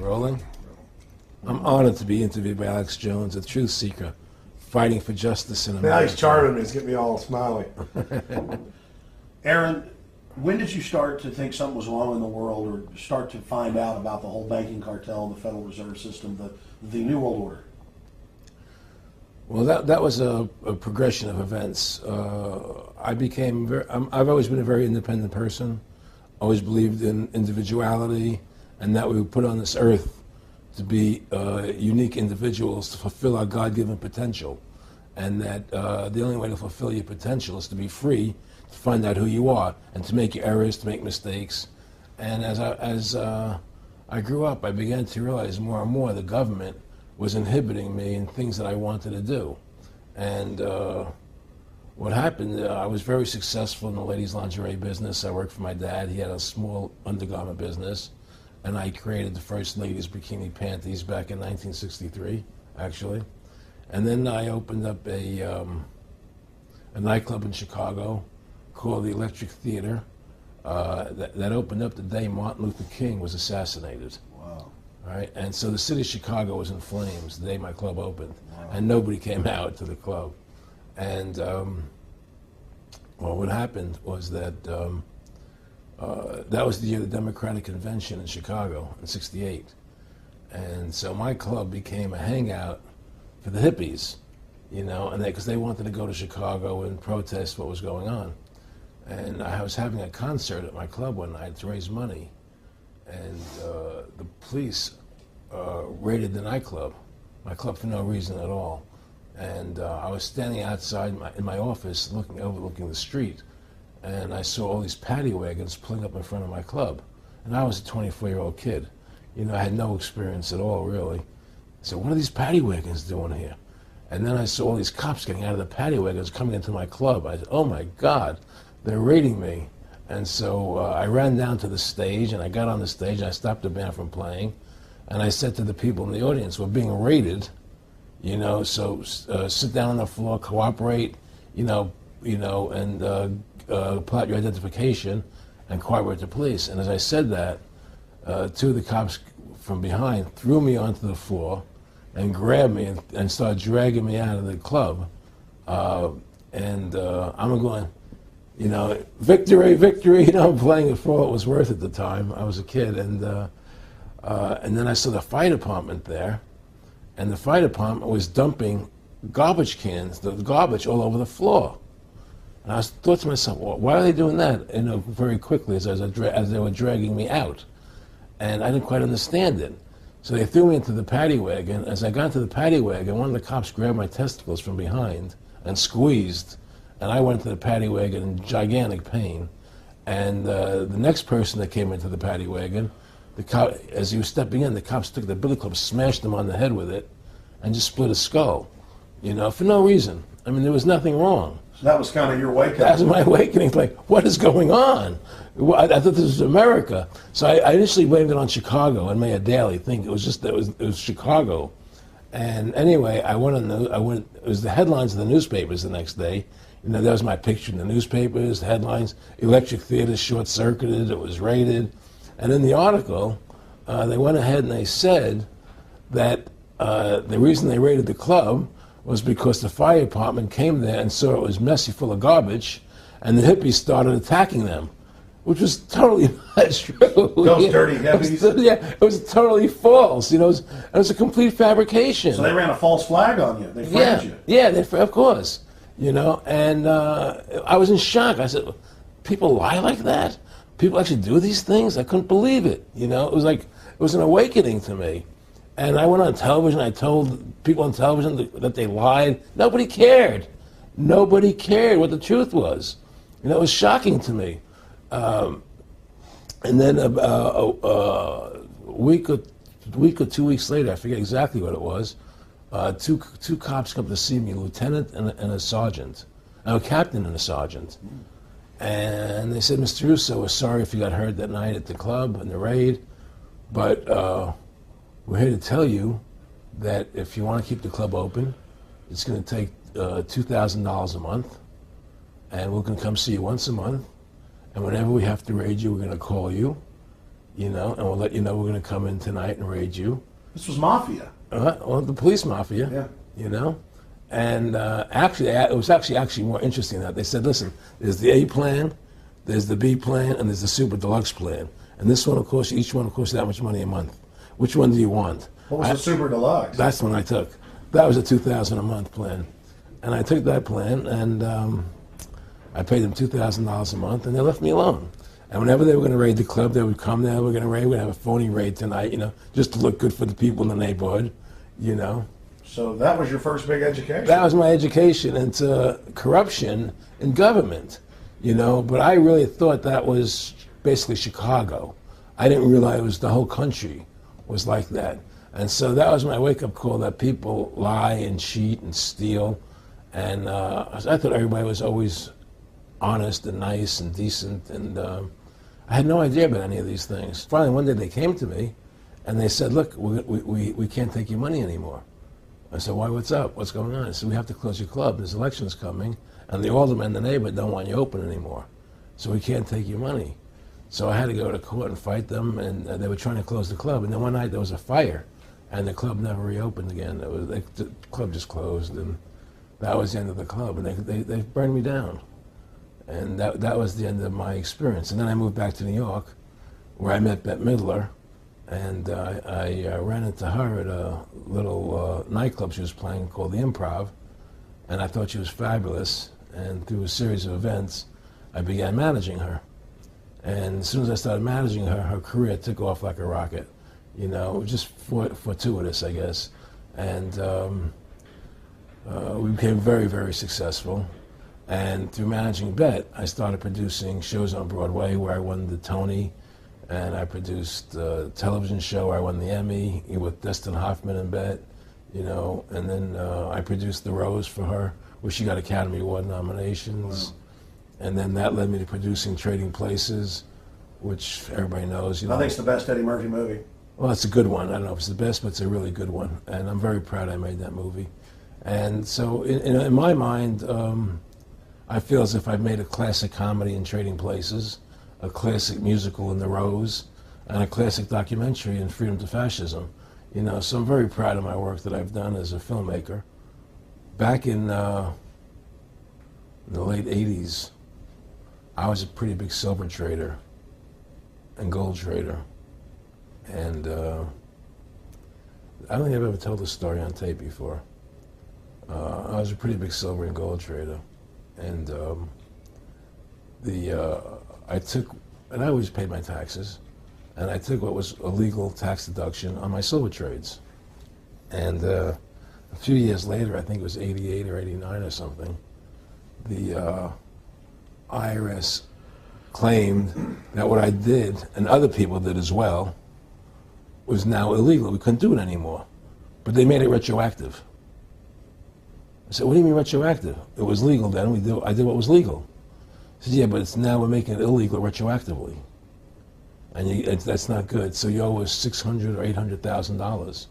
Rolling. I'm honored to be interviewed by Alex Jones, a truth seeker, fighting for justice in America. Now he's charming me. He's getting me all smiley. Aaron, when did you start to think something was wrong in the world, or start to find out about the whole banking cartel, the Federal Reserve System, the New World Order? Well, that was a progression of events. I've always been a very independent person, always believed in individuality, and that we were put on this earth to be unique individuals to fulfill our God-given potential, and that the only way to fulfill your potential is to be free, to find out who you are, and to make your errors, to make mistakes. And as I grew up, I began to realize more and more the government was inhibiting me in things that I wanted to do. And what happened, I was very successful in the ladies' lingerie business. I worked for my dad. He had a small undergarment business. And I created the first ladies' bikini panties back in 1963, actually. And then I opened up a nightclub in Chicago called the Electric Theater that opened up the day Martin Luther King was assassinated. Wow. Right? And so the city of Chicago was in flames the day my club opened. Wow. And nobody came out to the club. And well, what happened was that that was the year of the Democratic Convention in Chicago in '68. And so my club became a hangout for the hippies, you know, and because they wanted to go to Chicago and protest what was going on. And I was having a concert at my club one night to raise money, and the police raided the nightclub, my club, for no reason at all. And I was standing outside in my office overlooking the street, and I saw all these paddy wagons pulling up in front of my club. And I was a 24-year-old kid. You know, I had no experience at all, really. So what are these paddy wagons doing here? And then I saw all these cops getting out of the paddy wagons coming into my club. I said, oh my God, they're raiding me. And so I ran down to the stage, and I got on the stage, and I stopped the band from playing. And I said to the people in the audience, we're being raided, you know, so sit down on the floor, cooperate, and pull out your identification and cooperate with the police. And as I said that, two of the cops from behind threw me onto the floor and grabbed me and started dragging me out of the club. I'm going, you know, victory, victory, you know, playing it for what it was worth at the time. I was a kid. And then I saw the fire department there, and the fire department was dumping garbage cans, the garbage all over the floor. And I thought to myself, well, why are they doing that? You know, very quickly as they were dragging me out. And I didn't quite understand it. So they threw me into the paddy wagon. As I got into the paddy wagon, one of the cops grabbed my testicles from behind and squeezed, and I went into the paddy wagon in gigantic pain. And the next person that came into the paddy wagon, the cop, as he was stepping in, the cops took the billy club, smashed him on the head with it, and just split his skull, you know, for no reason. I mean, there was nothing wrong. So that was kind of your wake-up. That was my awakening. Like, what is going on? I thought this was America. So I initially blamed it on Chicago and made a daily thing. It was Chicago. And anyway, it was the headlines of the newspapers the next day. You know, that was my picture in the newspapers, the headlines, Electric Theater short-circuited, it was raided. And in the article, they went ahead and they said that the reason they raided the club was because the fire department came there and saw it was messy, full of garbage, and the hippies started attacking them, which was totally not true. Those dirty hippies? It was totally false. You know, it was a complete fabrication. So they ran a false flag on you. They framed you. Yeah, of course. You know, and I was in shock. I said, people lie like that? People actually do these things? I couldn't believe it. You know, it was an awakening to me. And I went on television, I told people on television that they lied. Nobody cared. Nobody cared what the truth was. You know, it was shocking to me. And then a week or 2 weeks later, I forget exactly what it was, two cops come to see me, a lieutenant and a sergeant, a captain and a sergeant. And they said, Mr. Russo, we're sorry if you got hurt that night at the club in the raid, but we're here to tell you that if you want to keep the club open, it's going to take $2,000 a month, and we're going to come see you once a month, and whenever we have to raid you, we're going to call you, you know, and we'll let you know we're going to come in tonight and raid you. This was mafia. Well, the police mafia, Yeah. you know. And actually, it was actually more interesting than that. They said, listen, there's the A plan, there's the B plan, and there's the super deluxe plan. And this one will cost you, each one will cost you that much money a month. Which one do you want? What was the super deluxe? That's the one I took. That was a $2,000 a month plan. And I took that plan, and I paid them $2,000 a month, and they left me alone. And whenever they were going to raid the club, they would come there, we're going to have a phony raid tonight, you know, just to look good for the people in the neighborhood, you know. So that was your first big education. That was my education into corruption in government, you know, but I really thought that was basically Chicago. I didn't realize it was the whole country was like that. And so that was my wake-up call, that people lie and cheat and steal. And I thought everybody was always honest and nice and decent, and I had no idea about any of these things. Finally, one day they came to me, and they said, look, we can't take your money anymore. I said, why, what's up? What's going on? I said, we have to close your club. There's elections coming, and the aldermen in the neighborhood don't want you open anymore. So we can't take your money. So I had to go to court and fight them, and they were trying to close the club. And then one night there was a fire, and the club never reopened again. The club just closed, and that was the end of the club. And they burned me down. And that was the end of my experience. And then I moved back to New York, where I met Bette Midler, and I ran into her at a little nightclub she was playing called the Improv, and I thought she was fabulous. And through a series of events, I began managing her. And as soon as I started managing her, her career took off like a rocket. You know, it was just fortuitous, I guess. And we became very, very successful. And through managing Bette, I started producing shows on Broadway where I won the Tony, and I produced a television show where I won the Emmy with Dustin Hoffman and Bette, you know, and then I produced The Rose for her, where she got Academy Award nominations. Wow. And then that led me to producing Trading Places, which everybody knows. You know, I think it's the best Eddie Murphy movie. Well, it's a good one. I don't know if it's the best, but it's a really good one. And I'm very proud I made that movie. And so in my mind, I feel as if I've made a classic comedy in Trading Places, a classic musical in The Rose, and a classic documentary in Freedom to Fascism. You know, so I'm very proud of my work that I've done as a filmmaker. Back in the late 80s, I was a pretty big silver trader and gold trader. And I don't think I've ever told this story on tape before. I was a pretty big silver and gold trader. And I always paid my taxes, and I took what was a legal tax deduction on my silver trades. And a few years later, I think it was 88 or 89 or something, the IRS claimed that what I did, and other people did as well, was now illegal. We couldn't do it anymore. But they made it retroactive. I said, what do you mean retroactive? It was legal then. I did what was legal. He said, yeah, but it's now we're making it illegal retroactively. And that's not good. So you owe us $600,000 or $800,000.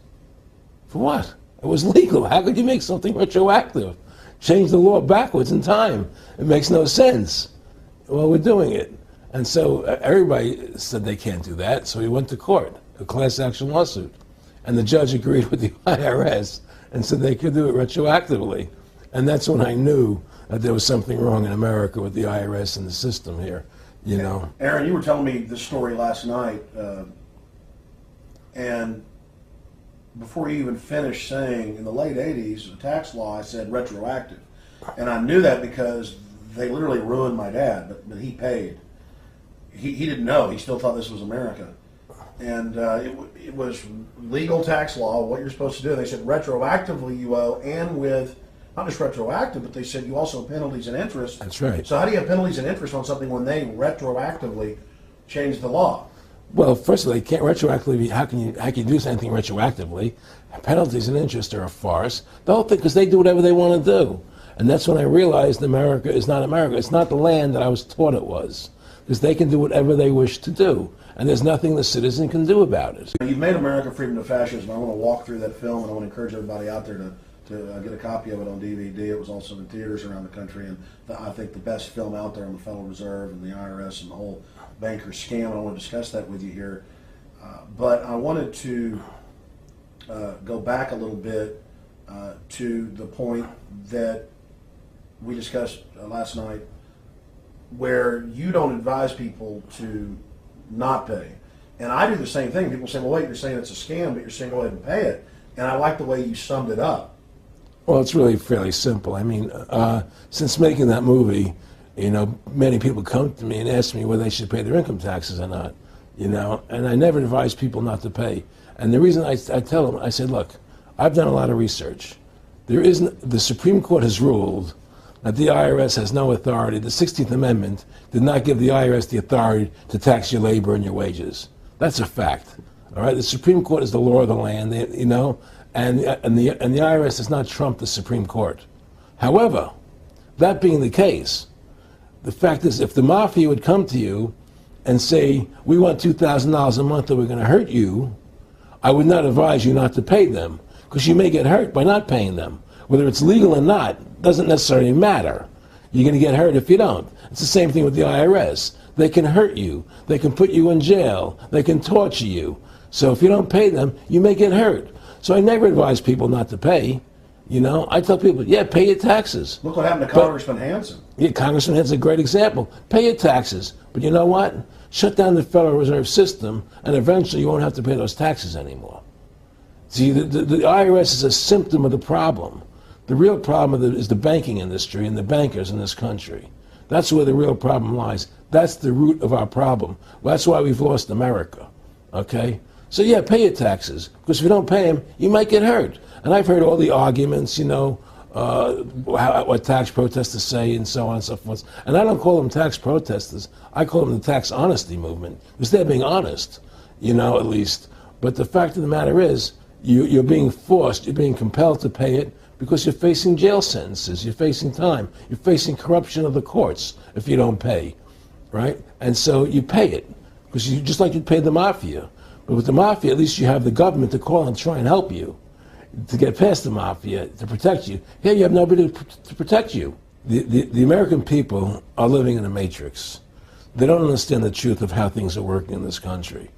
For what? It was legal. How could you make something retroactive? Change the law backwards in time. It makes no sense. Well, we're doing it. And so everybody said they can't do that. So we went to court, a class action lawsuit. And the judge agreed with the IRS and said they could do it retroactively. And that's when I knew that there was something wrong in America with the IRS and the system here, you know. Aaron, you were telling me this story last night, and before you even finished saying, in the late 80s, the tax law, I said retroactive. And I knew that because they literally ruined my dad, but he paid. He didn't know. He still thought this was America. And it was legal tax law, what you're supposed to do. They said retroactively you owe, and with, not just retroactive, but they said you also have penalties and interest. That's right. So how do you have penalties and interest on something when they retroactively change the law? Well, first of all, they can't retroactively. How can you do anything retroactively? Penalties and interest are a farce. The whole thing, because they do whatever they want to do. And that's when I realized America is not America. It's not the land that I was taught it was. Because they can do whatever they wish to do. And there's nothing the citizen can do about it. You've made America Freedom to Fascism. I want to walk through that film, and I want to encourage everybody out there to get a copy of it on DVD. It was also in theaters around the country, and I think the best film out there on the Federal Reserve and the IRS and the whole banker scam. And I want to discuss that with you here But I wanted to go back a little bit to the point that we discussed last night, where you don't advise people to not pay. And I do the same thing. People say, well, wait, you're saying it's a scam, but you're saying go ahead and pay it. And I like the way you summed it up. Well, it's really fairly simple. I mean, since making that movie, many people come to me and ask me whether they should pay their income taxes or not, and I never advise people not to pay. And the reason I tell them, I said, look, I've done a lot of research. The Supreme Court has ruled that the IRS has no authority. The 16th Amendment did not give the IRS the authority to tax your labor and your wages. That's a fact. All right, the Supreme Court is the law of the land, and the IRS does not trump the Supreme Court. However, that being the case, the fact is, if the mafia would come to you and say, we want $2,000 a month or we're going to hurt you, I would not advise you not to pay them, because you may get hurt by not paying them. Whether it's legal or not doesn't necessarily matter. You're going to get hurt if you don't. It's the same thing with the IRS. They can hurt you. They can put you in jail. They can torture you. So if you don't pay them, you may get hurt. So I never advise people not to pay. I tell people, yeah, pay your taxes. Look what happened to Congressman Hansen. Yeah, Congressman Hansen's a great example. Pay your taxes. But you know what? Shut down the Federal Reserve System, and eventually you won't have to pay those taxes anymore. See, the IRS is a symptom of the problem. The real problem is the banking industry and the bankers in this country. That's where the real problem lies. That's the root of our problem. That's why we've lost America. Okay? So yeah, pay your taxes, because if you don't pay them, you might get hurt. And I've heard all the arguments, what tax protesters say and so on and so forth. And I don't call them tax protesters. I call them the tax honesty movement, because they're being honest, at least. But the fact of the matter is, you're being forced, you're being compelled to pay it, because you're facing jail sentences, you're facing time, you're facing corruption of the courts if you don't pay, right? And so you pay it, because you just like you'd pay the mafia. But with the mafia, at least you have the government to call and try and help you to get past the mafia, to protect you. Here you have nobody to protect you. The American people are living in a matrix. They don't understand the truth of how things are working in this country,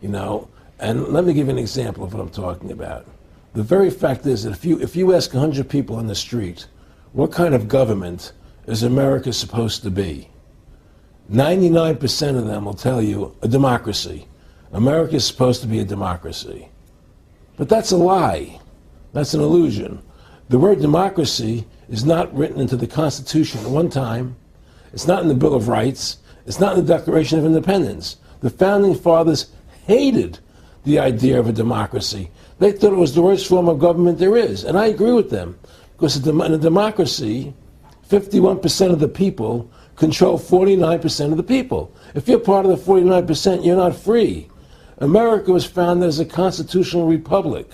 And let me give you an example of what I'm talking about. The very fact is that if you ask 100 people on the street, what kind of government is America supposed to be? 99% of them will tell you a democracy. America is supposed to be a democracy. But that's a lie. That's an illusion. The word democracy is not written into the Constitution at one time. It's not in the Bill of Rights. It's not in the Declaration of Independence. The Founding Fathers hated the idea of a democracy. They thought it was the worst form of government there is. And I agree with them. Because in a democracy, 51% of the people control 49% of the people. If you're part of the 49%, you're not free. America was founded as a constitutional republic.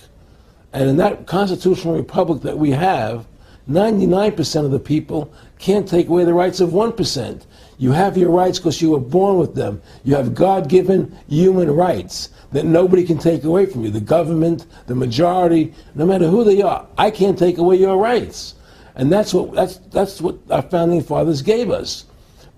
And in that constitutional republic that we have, 99% of the people can't take away the rights of 1%. You have your rights because you were born with them. You have God-given human rights that nobody can take away from you. The government, the majority, no matter who they are, I can't take away your rights. And that's what our founding fathers gave us.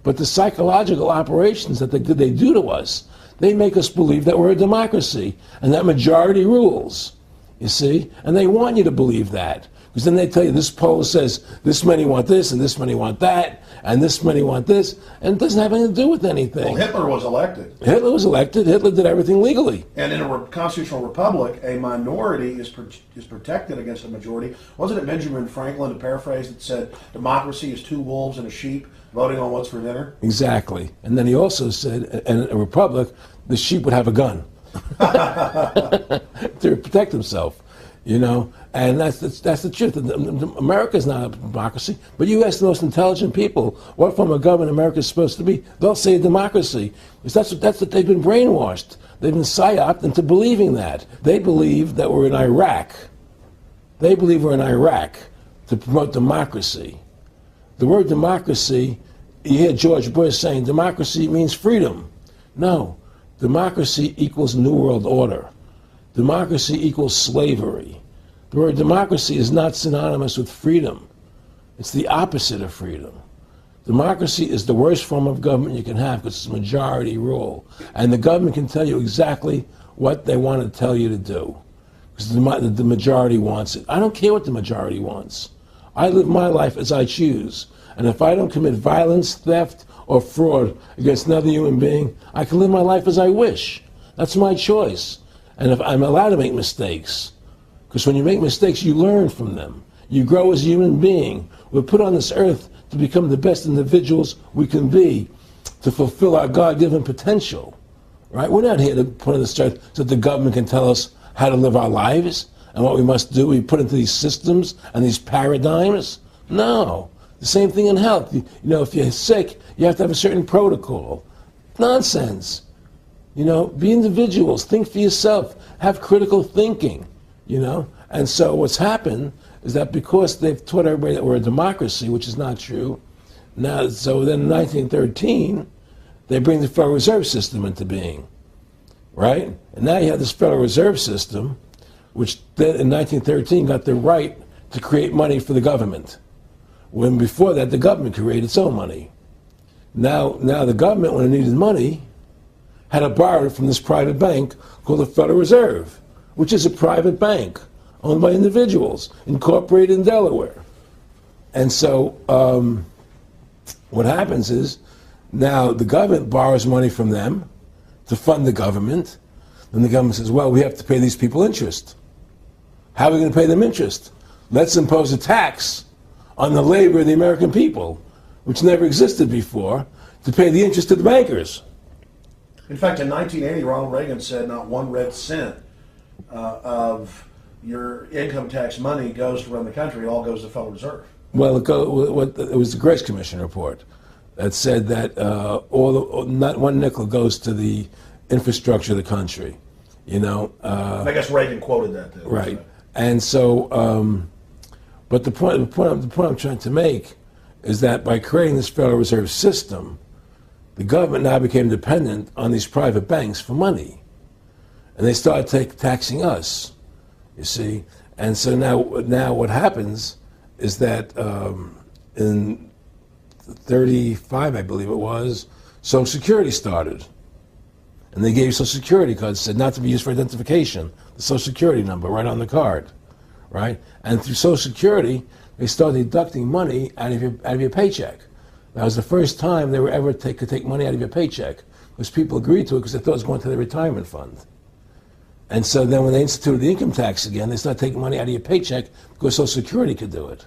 But the psychological operations that they do to us, they make us believe that we're a democracy and that majority rules, you see? And they want you to believe that. Because then they tell you this poll says this many want this and this many want that and this many want this, and it doesn't have anything to do with anything. Well, Hitler was elected. Hitler was elected. Hitler did everything legally. And in a constitutional republic, a minority is protected against a majority. Wasn't it Benjamin Franklin, to paraphrase, that said democracy is two wolves and a sheep voting on what's for dinner? Exactly. And then he also said, in a republic, the sheep would have a gun to protect himself. And that's the truth. America is not a democracy, but you ask the most intelligent people what form of government America is supposed to be, they'll say a democracy. Because that's what they've been brainwashed. They've been psyoped into believing that. They believe that we're in Iraq. They believe we're in Iraq to promote democracy. The word democracy, you hear George Bush saying democracy means freedom. No, democracy equals New World Order. Democracy equals slavery. The word democracy is not synonymous with freedom. It's the opposite of freedom. Democracy is the worst form of government you can have because it's majority rule. And the government can tell you exactly what they want to tell you to do. Because the majority wants it. I don't care what the majority wants. I live my life as I choose. And if I don't commit violence, theft, or fraud against another human being, I can live my life as I wish. That's my choice. And if I'm allowed to make mistakes, because when you make mistakes, you learn from them. You grow as a human being. We're put on this earth to become the best individuals we can be, to fulfill our God-given potential. Right? We're not here to put on this earth so that the government can tell us how to live our lives and what we must do. We put into these systems and these paradigms. No. The same thing in health. You know, if you're sick, you have to have a certain protocol. Nonsense. You know, be individuals. Think for yourself. Have critical thinking. You know? And so what's happened is that because they've taught everybody that we're a democracy, which is not true, now, so then in 1913, they bring the Federal Reserve System into being. Right? And now you have this Federal Reserve System, which then in 1913 got the right to create money for the government. When before that, the government created its own money. Now the government, when it needed money, had to borrow it from this private bank called the Federal Reserve, which is a private bank owned by individuals, incorporated in Delaware. And so what happens is now the government borrows money from them to fund the government. Then the government says, well, we have to pay these people interest. How are we going to pay them interest? Let's impose a tax on the labor of the American people, which never existed before, to pay the interest to the bankers. In fact, in 1980, Ronald Reagan said not 1 red cent of your income tax money goes to run the country. It all goes to the Federal Reserve. Well, it was the Grace Commission report that said that not 1 nickel goes to the infrastructure of the country. You know. I guess Reagan quoted that. Too, right. So. And so, but the point I'm trying to make is that by creating this Federal Reserve System, the government now became dependent on these private banks for money. And they started taxing us, you see. And so now what happens is that in 35, I believe it was, Social Security started. And they gave Social Security cards, said not to be used for identification, the Social Security number right on the card, right? And through Social Security, they started deducting money out of your paycheck. That was the first time they were ever could take money out of your paycheck, because people agreed to it because they thought it was going to their retirement fund. And so then when they instituted the income tax again, they started taking money out of your paycheck because Social Security could do it.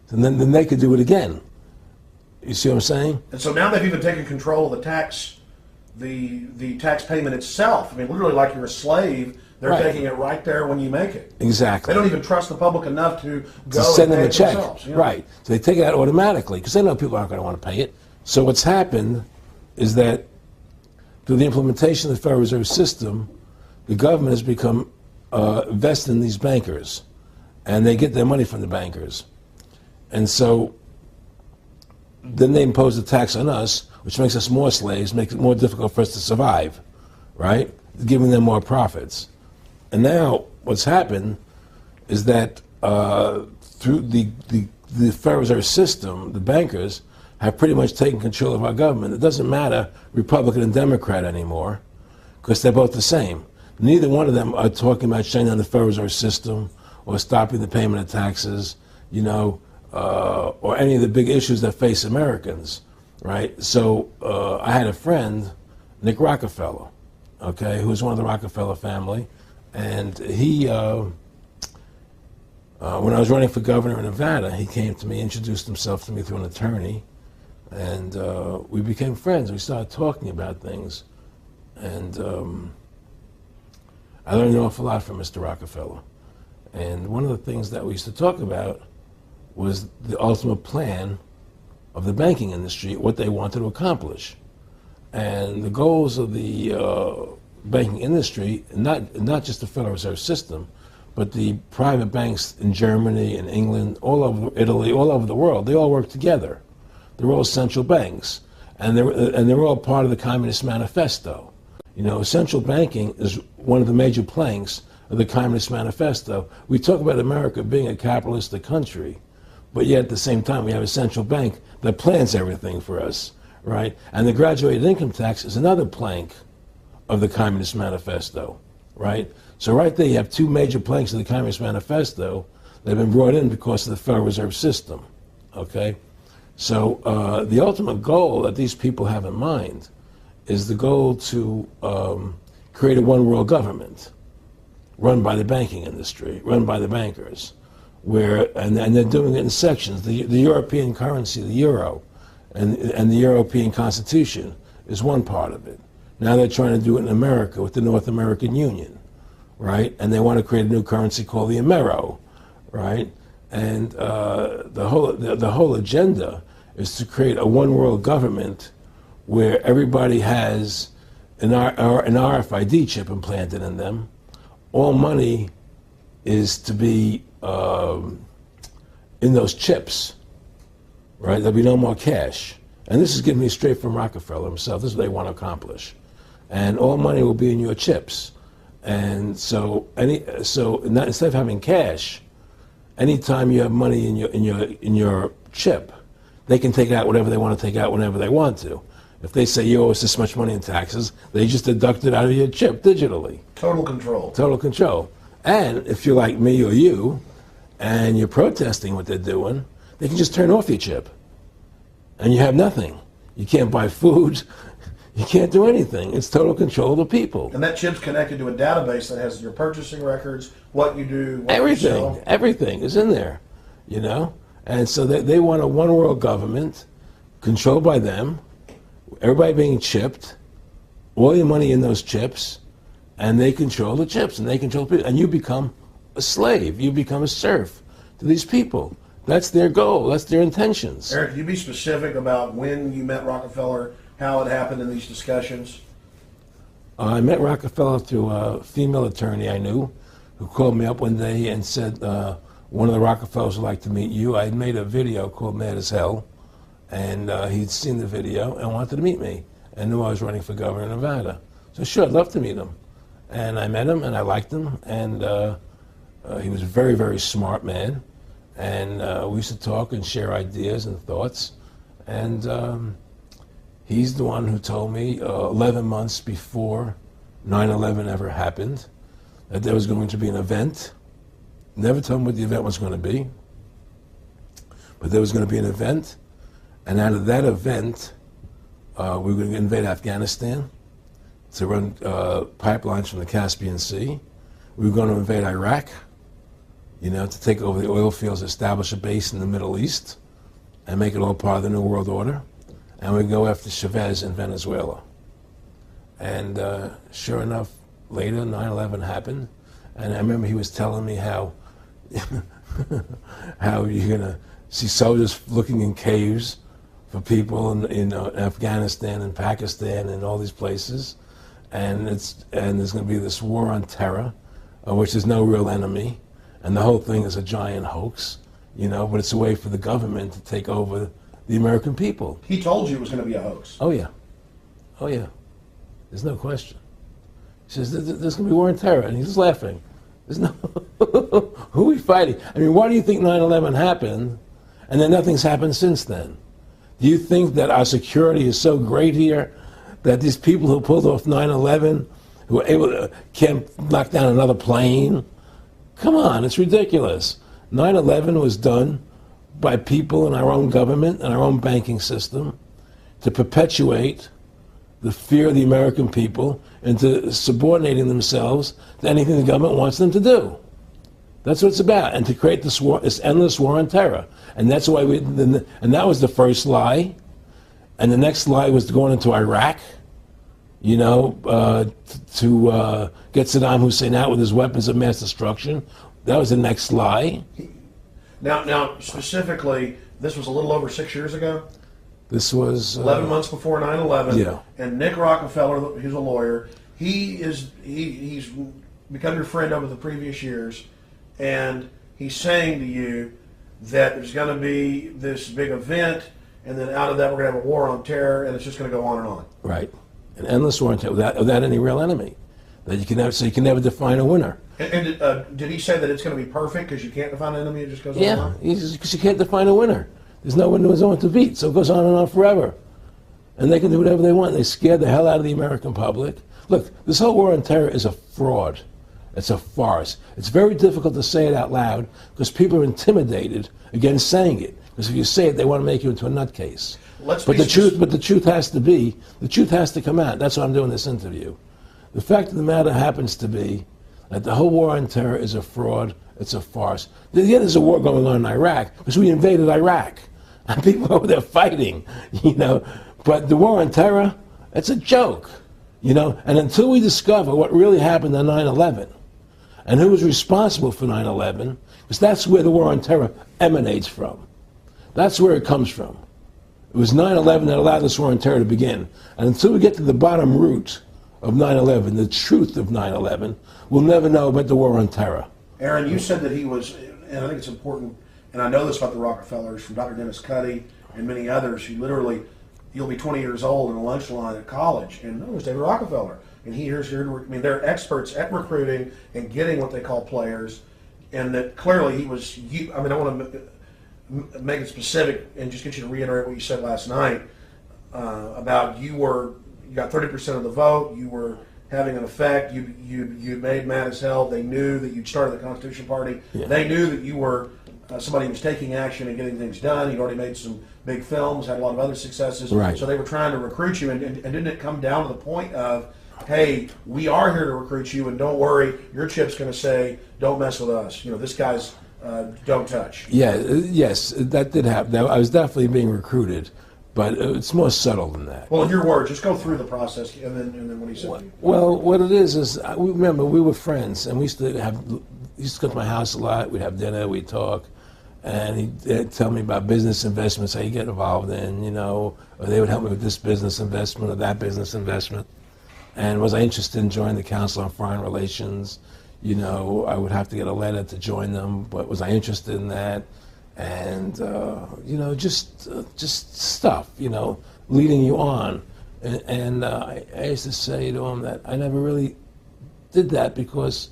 And then they could do it again. You see what I'm saying? And so now they've even taken control of the tax payment itself. I mean, literally like you're a slave, they're Right. taking it right there when you make it. Exactly. They don't even trust the public enough to go send and them pay a it check. themselves. You know? Right. So they take it out automatically because they know people aren't going to want to pay it. So what's happened is that through the implementation of the Federal Reserve System, the government has become vested in these bankers, and they get their money from the bankers. And so then they impose a tax on us, which makes us more slaves, makes it more difficult for us to survive, right? Giving them more profits. And now what's happened is that through the Federal Reserve System, the bankers have pretty much taken control of our government. It doesn't matter Republican and Democrat anymore, because they're both the same. Neither one of them are talking about shutting down the Federal Reserve System or stopping the payment of taxes, you know, or any of the big issues that face Americans, right? So I had a friend, Nick Rockefeller, okay, who was one of the Rockefeller family, and he, when I was running for governor in Nevada, he came to me, introduced himself to me through an attorney, and we became friends. We started talking about things, and I learned an awful lot from Mr. Rockefeller. And one of the things that we used to talk about was the ultimate plan of the banking industry, what they wanted to accomplish. And the goals of the banking industry, not just the Federal Reserve System, but the private banks in Germany and England, all over Italy, all over the world, they all work together. They're all central banks, and they're all part of the Communist Manifesto. You know, central banking is one of the major planks of the Communist Manifesto. We talk about America being a capitalistic country, but yet at the same time we have a central bank that plans everything for us, right? And the graduated income tax is another plank of the Communist Manifesto, right? So right there, you have two major planks of the Communist Manifesto that have been brought in because of the Federal Reserve System, okay? So the ultimate goal that these people have in mind is the goal to create a one-world government run by the banking industry, run by the bankers, and they're doing it in sections. The European currency, the euro, and the European Constitution is one part of it. Now they're trying to do it in America with the North American Union, right? And they want to create a new currency called the Amero, right? And the whole agenda is to create a one-world government where everybody has an RFID chip implanted in them. All money is to be in those chips, right? There'll be no more cash. And this is giving me straight from Rockefeller himself. This is what they want to accomplish. And all money will be in your chips. And so instead of having cash, anytime you have money in your chip, they can take out whatever they want to take out whenever they want to. If they say you owe us this much money in taxes, they just deduct it out of your chip digitally. Total control. Total control. And if you're like me or you, and you're protesting what they're doing, they can just turn off your chip. And you have nothing. You can't buy food. You can't do anything. It's total control of the people. And that chip's connected to a database that has your purchasing records, what you do, what everything, you sell. Everything is in there, you know? And so they want a one-world government controlled by them, everybody being chipped, all your money in those chips, and they control the chips, and they control people. And you become a slave. You become a serf to these people. That's their goal. That's their intentions. Eric, can you be specific about when you met Rockefeller, how it happened in these discussions? I met Rockefeller through a female attorney I knew who called me up one day and said, one of the Rockefellers would like to meet you. I had made a video called Mad as Hell, and he'd seen the video and wanted to meet me and knew I was running for governor of Nevada. So sure, I'd love to meet him. And I met him, and I liked him, and he was a very, very smart man. And we used to talk and share ideas and thoughts. And he's the one who told me 11 months before 9/11 ever happened that there was going to be an event. Never told me what the event was going to be, but there was going to be an event. And out of that event, we were going to invade Afghanistan to run pipelines from the Caspian Sea. We were going to invade Iraq, you know, to take over the oil fields, establish a base in the Middle East, and make it all part of the New World Order. And we go after Chavez in Venezuela. And sure enough, later 9/11 happened, and I remember he was telling me how how you're gonna see soldiers looking in caves for people in Afghanistan and Pakistan and all these places, and there's going to be this war on terror, which is no real enemy, and the whole thing is a giant hoax, you know. But it's a way for the government to take over the American people. He told you it was going to be a hoax. Oh yeah, oh yeah. There's no question. He says there's going to be war on terror, and he's just laughing. There's no who are we fighting? I mean, why do you think 9/11 happened, and then nothing's happened since then? Do you think that our security is so great here that these people who pulled off 9/11, who were able to can't knock down another plane? Come on, it's ridiculous. 9/11 was done by people in our own government and our own banking system to perpetuate the fear of the American people into subordinating themselves to anything the government wants them to do. That's what it's about, and to create this war, this endless war on terror. And that's why and that was the first lie. And the next lie was going into Iraq, you know, to get Saddam Hussein out with his weapons of mass destruction. That was the next lie. Now, specifically, this was a little over 6 years ago. This was 11 months before 9/11. Yeah. And Nick Rockefeller, who's a lawyer, he's become your friend over the previous years, and he's saying to you that there's going to be this big event, and then out of that we're going to have a war on terror, and it's just going to go on and on. Right, an endless war on terror without any real enemy. That you can never define a winner. And did he say that it's going to be perfect because you can't define an enemy? It just goes on and on? Yeah, because you can't define a winner. There's no one to beat, so it goes on and on forever. And they can do whatever they want. They scared the hell out of the American public. Look, this whole war on terror is a fraud. It's a farce. It's very difficult to say it out loud because people are intimidated against saying it. Because if you say it, they want to make you into a nutcase. But the truth has to come out. That's why I'm doing this interview. The fact of the matter happens to be that the whole war on terror is a fraud. It's a farce. Yeah, there's a war going on in Iraq because we invaded Iraq. And people over there fighting, you know. But the war on terror, it's a joke, you know. And until we discover what really happened on 9/11 and who was responsible for 9/11, because that's where the war on terror emanates from. That's where it comes from. It was 9/11 that allowed this war on terror to begin. And until we get to the bottom root of 9/11, the truth of 9/11, we'll never know about the war on terror. Aaron, you said that he was, and I think it's important, and I know this about the Rockefellers from Dr. Dennis Cuddy and many others who literally, you'll be 20 years old in a lunch line at college, and no, it's David Rockefeller. And they're experts at recruiting and getting what they call players, and that clearly he was, I want to make it specific and just get you to reiterate what you said last night about you got 30% of the vote, you were having an effect, you made mad as hell, they knew that you'd started the Constitution Party, they knew that you were somebody who was taking action and getting things done, you'd already made some big films, had a lot of other successes, so they were trying to recruit you, and didn't it come down to the point of, hey, we are here to recruit you, and don't worry, your chip's going to say, don't mess with us. You know, this guy's don't touch. Yes, that did happen. I was definitely being recruited, but it's more subtle than that. Well, in your words, just go through the process, and then what he said. Well, what it is remember, we were friends, and we used to go to my house a lot. We'd have dinner, we'd talk, and he'd tell me about business investments, how you get involved in, you know, or they would help me with this business investment or that business investment. And was I interested in joining the Council on Foreign Relations? You know, I would have to get a letter to join them, but was I interested in that? And, you know, just stuff, you know, leading you on. And I used to say to him that I never really did that because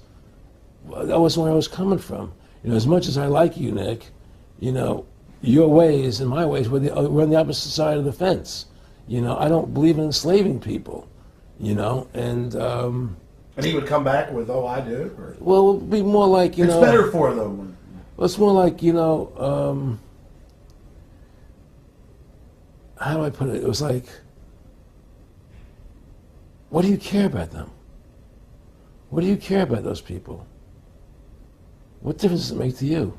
that wasn't where I was coming from. You know, as much as I like you, Nick, you know, your ways and my ways, we're on the opposite side of the fence. You know, I don't believe in enslaving people. You know, and he would come back with, "Oh, I do." Or? Well, it would be more like it's better for them. Well, it's more like how do I put it? It was like, what do you care about them? What do you care about those people? What difference does it make to you?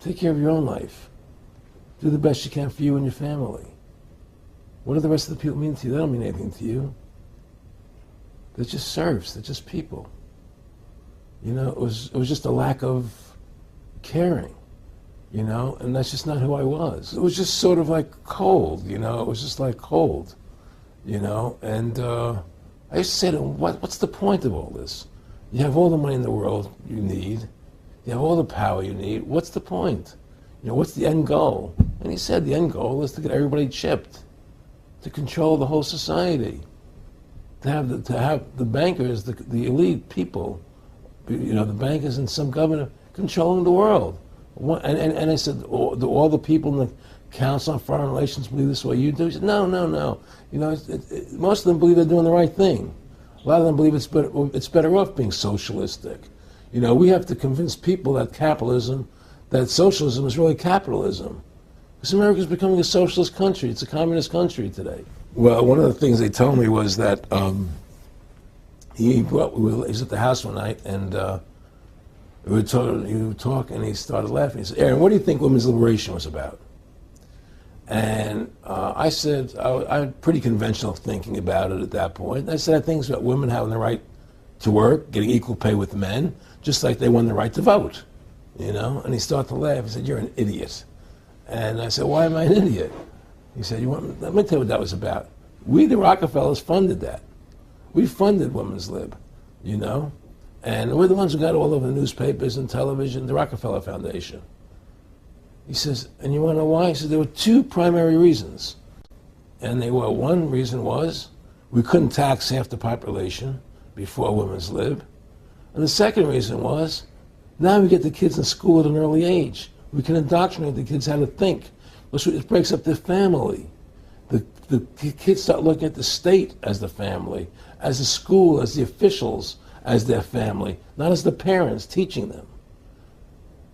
Take care of your own life. Do the best you can for you and your family. What do the rest of the people mean to you? They don't mean anything to you. They're just serfs. They're just people. You know, it was just a lack of caring, you know, and that's just not who I was. It was just sort of like cold, you know. It was just like cold, you know. And I used to say to him, what's the point of all this? You have all the money in the world you need. You have all the power you need. What's the point? You know, what's the end goal? And he said the end goal is to get everybody chipped, to control the whole society. To have the bankers, the elite people, you know, the bankers and some governor controlling the world. And I said, all the people in the Council on Foreign Relations believe this way you do? He said, no. You know, most of them believe they're doing the right thing. A lot of them believe it's better off being socialistic. You know, we have to convince people that socialism is really capitalism. Because America is becoming a socialist country. It's a communist country today. Well, one of the things they told me was that he was at the house one night, and we would talk, and he started laughing. He said, "Aaron, what do you think women's liberation was about?" And I said, I had pretty conventional thinking about it at that point. I said, I think it's about women having the right to work, getting equal pay with men, just like they won the right to vote, you know? And he started to laugh. He said, "You're an idiot." And I said, "Why am I an idiot?" He said, let me tell you what that was about. We, the Rockefellers, funded that. We funded Women's Lib, you know? And we're the ones who got all over the newspapers and television, the Rockefeller Foundation. He says, and you want to know why? He said, there were two primary reasons. And one reason was we couldn't tax half the population before Women's Lib. And the second reason was, now we get the kids in school at an early age. We can indoctrinate the kids how to think. It breaks up the family. The kids start looking at the state as the family, as a school, as the officials, as their family, not as the parents teaching them.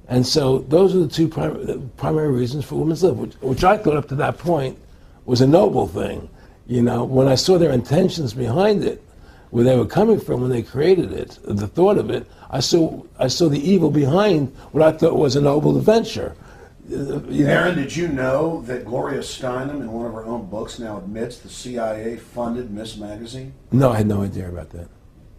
And so those are the two primary reasons for women's lib, which I thought up to that point was a noble thing. You know, when I saw their intentions behind it, where they were coming from when they created it, the thought of it, I saw the evil behind what I thought was a noble venture. Aaron, did you know that Gloria Steinem, in one of her own books, now admits the CIA funded Miss Magazine? No, I had no idea about that.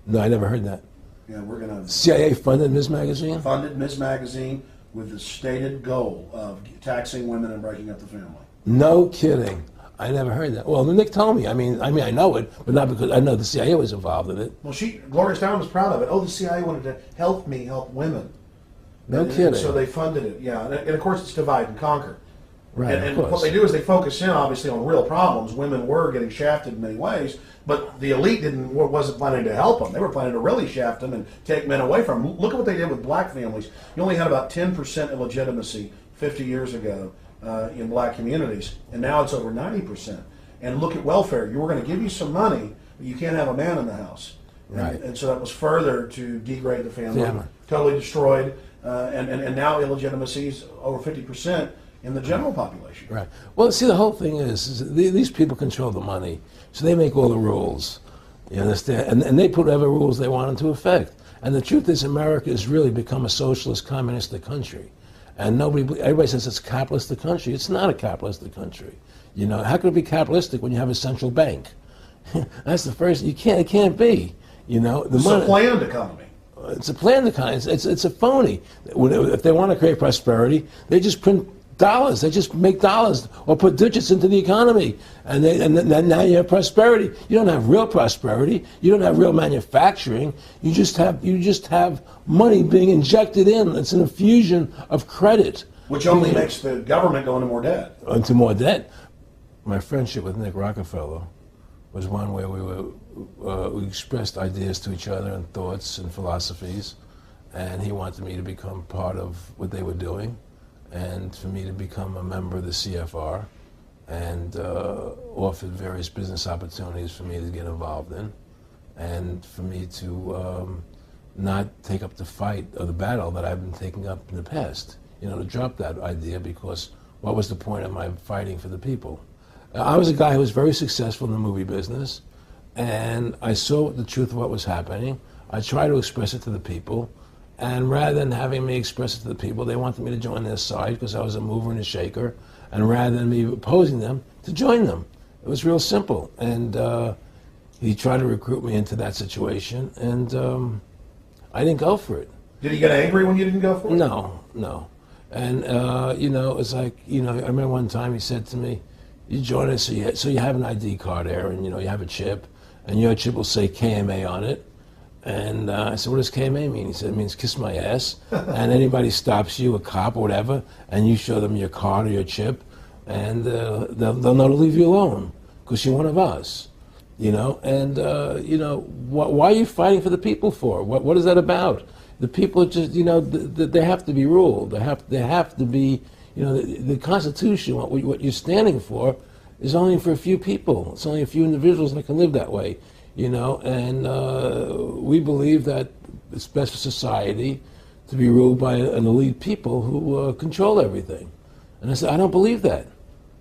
No, I never heard that. Yeah, we're going to... CIA funded Miss Magazine? Funded Miss Magazine with the stated goal of taxing women and breaking up the family. No kidding. I never heard that. Well, Nick told me. I mean, I know it, but not because I know the CIA was involved in it. Well, Gloria Steinem was proud of it. Oh, the CIA wanted to help women. No kidding. So they funded it, yeah. And of course, it's divide and conquer. Right, And what they do is they focus in, obviously, on real problems. Women were getting shafted in many ways, but the elite wasn't planning to help them. They were planning to really shaft them and take men away from them. Look at what they did with black families. You only had about 10% illegitimacy 50 years ago in black communities, and now it's over 90%. And look at welfare. You were going to give you some money, but you can't have a man in the house. Right. And so that was further to degrade the family, totally destroyed. And now illegitimacy is over 50% in the general population. Right. Well, see, the whole thing is these people control the money, so they make all the rules. You understand? And they put whatever rules they want into effect. And the truth is, America has really become a socialist, communistic country. And everybody says it's a capitalistic country. It's not a capitalistic country. You know, how could it be capitalistic when you have a central bank? That's the first. It can't be. You know, It's a planned economy. It's a planned economy. It's a phony. If they want to create prosperity, they just print dollars. They just make dollars or put digits into the economy, and now you have prosperity. You don't have real prosperity. You don't have real manufacturing. You just have money being injected in. It's an infusion of credit, which only makes the government go into more debt. Into more debt. My friendship with Nick Rockefeller was one where we expressed ideas to each other and thoughts and philosophies, and he wanted me to become part of what they were doing, and for me to become a member of the CFR, and offered various business opportunities for me to get involved in, and for me to not take up the fight or the battle that I've been taking up in the past, you know, to drop that idea, because what was the point of my fighting for the people? I was a guy who was very successful in the movie business, and I saw the truth of what was happening. I tried to express it to the people, and rather than having me express it to the people, they wanted me to join their side because I was a mover and a shaker, and rather than me opposing them, to join them. It was real simple, and he tried to recruit me into that situation, and I didn't go for it. Did he get angry when you didn't go for it? No. And, you know, it's like, you know, I remember one time he said to me, you join us, so you have an ID card, Aaron, you know, you have a chip, and your chip will say KMA on it. And I said, what does KMA mean? He said, it means kiss my ass. And anybody stops you, a cop or whatever, and you show them your card or your chip, and they'll know to leave you alone, because you're one of us. You know, and, you know, why are you fighting for the people for? What is that about? The people just, you know, they have to be ruled. They have to be, you know, the Constitution, what you're standing for, is only for a few people. It's only a few individuals that can live that way, you know. And we believe that it's best for society to be ruled by an elite people who control everything. And I said, I don't believe that.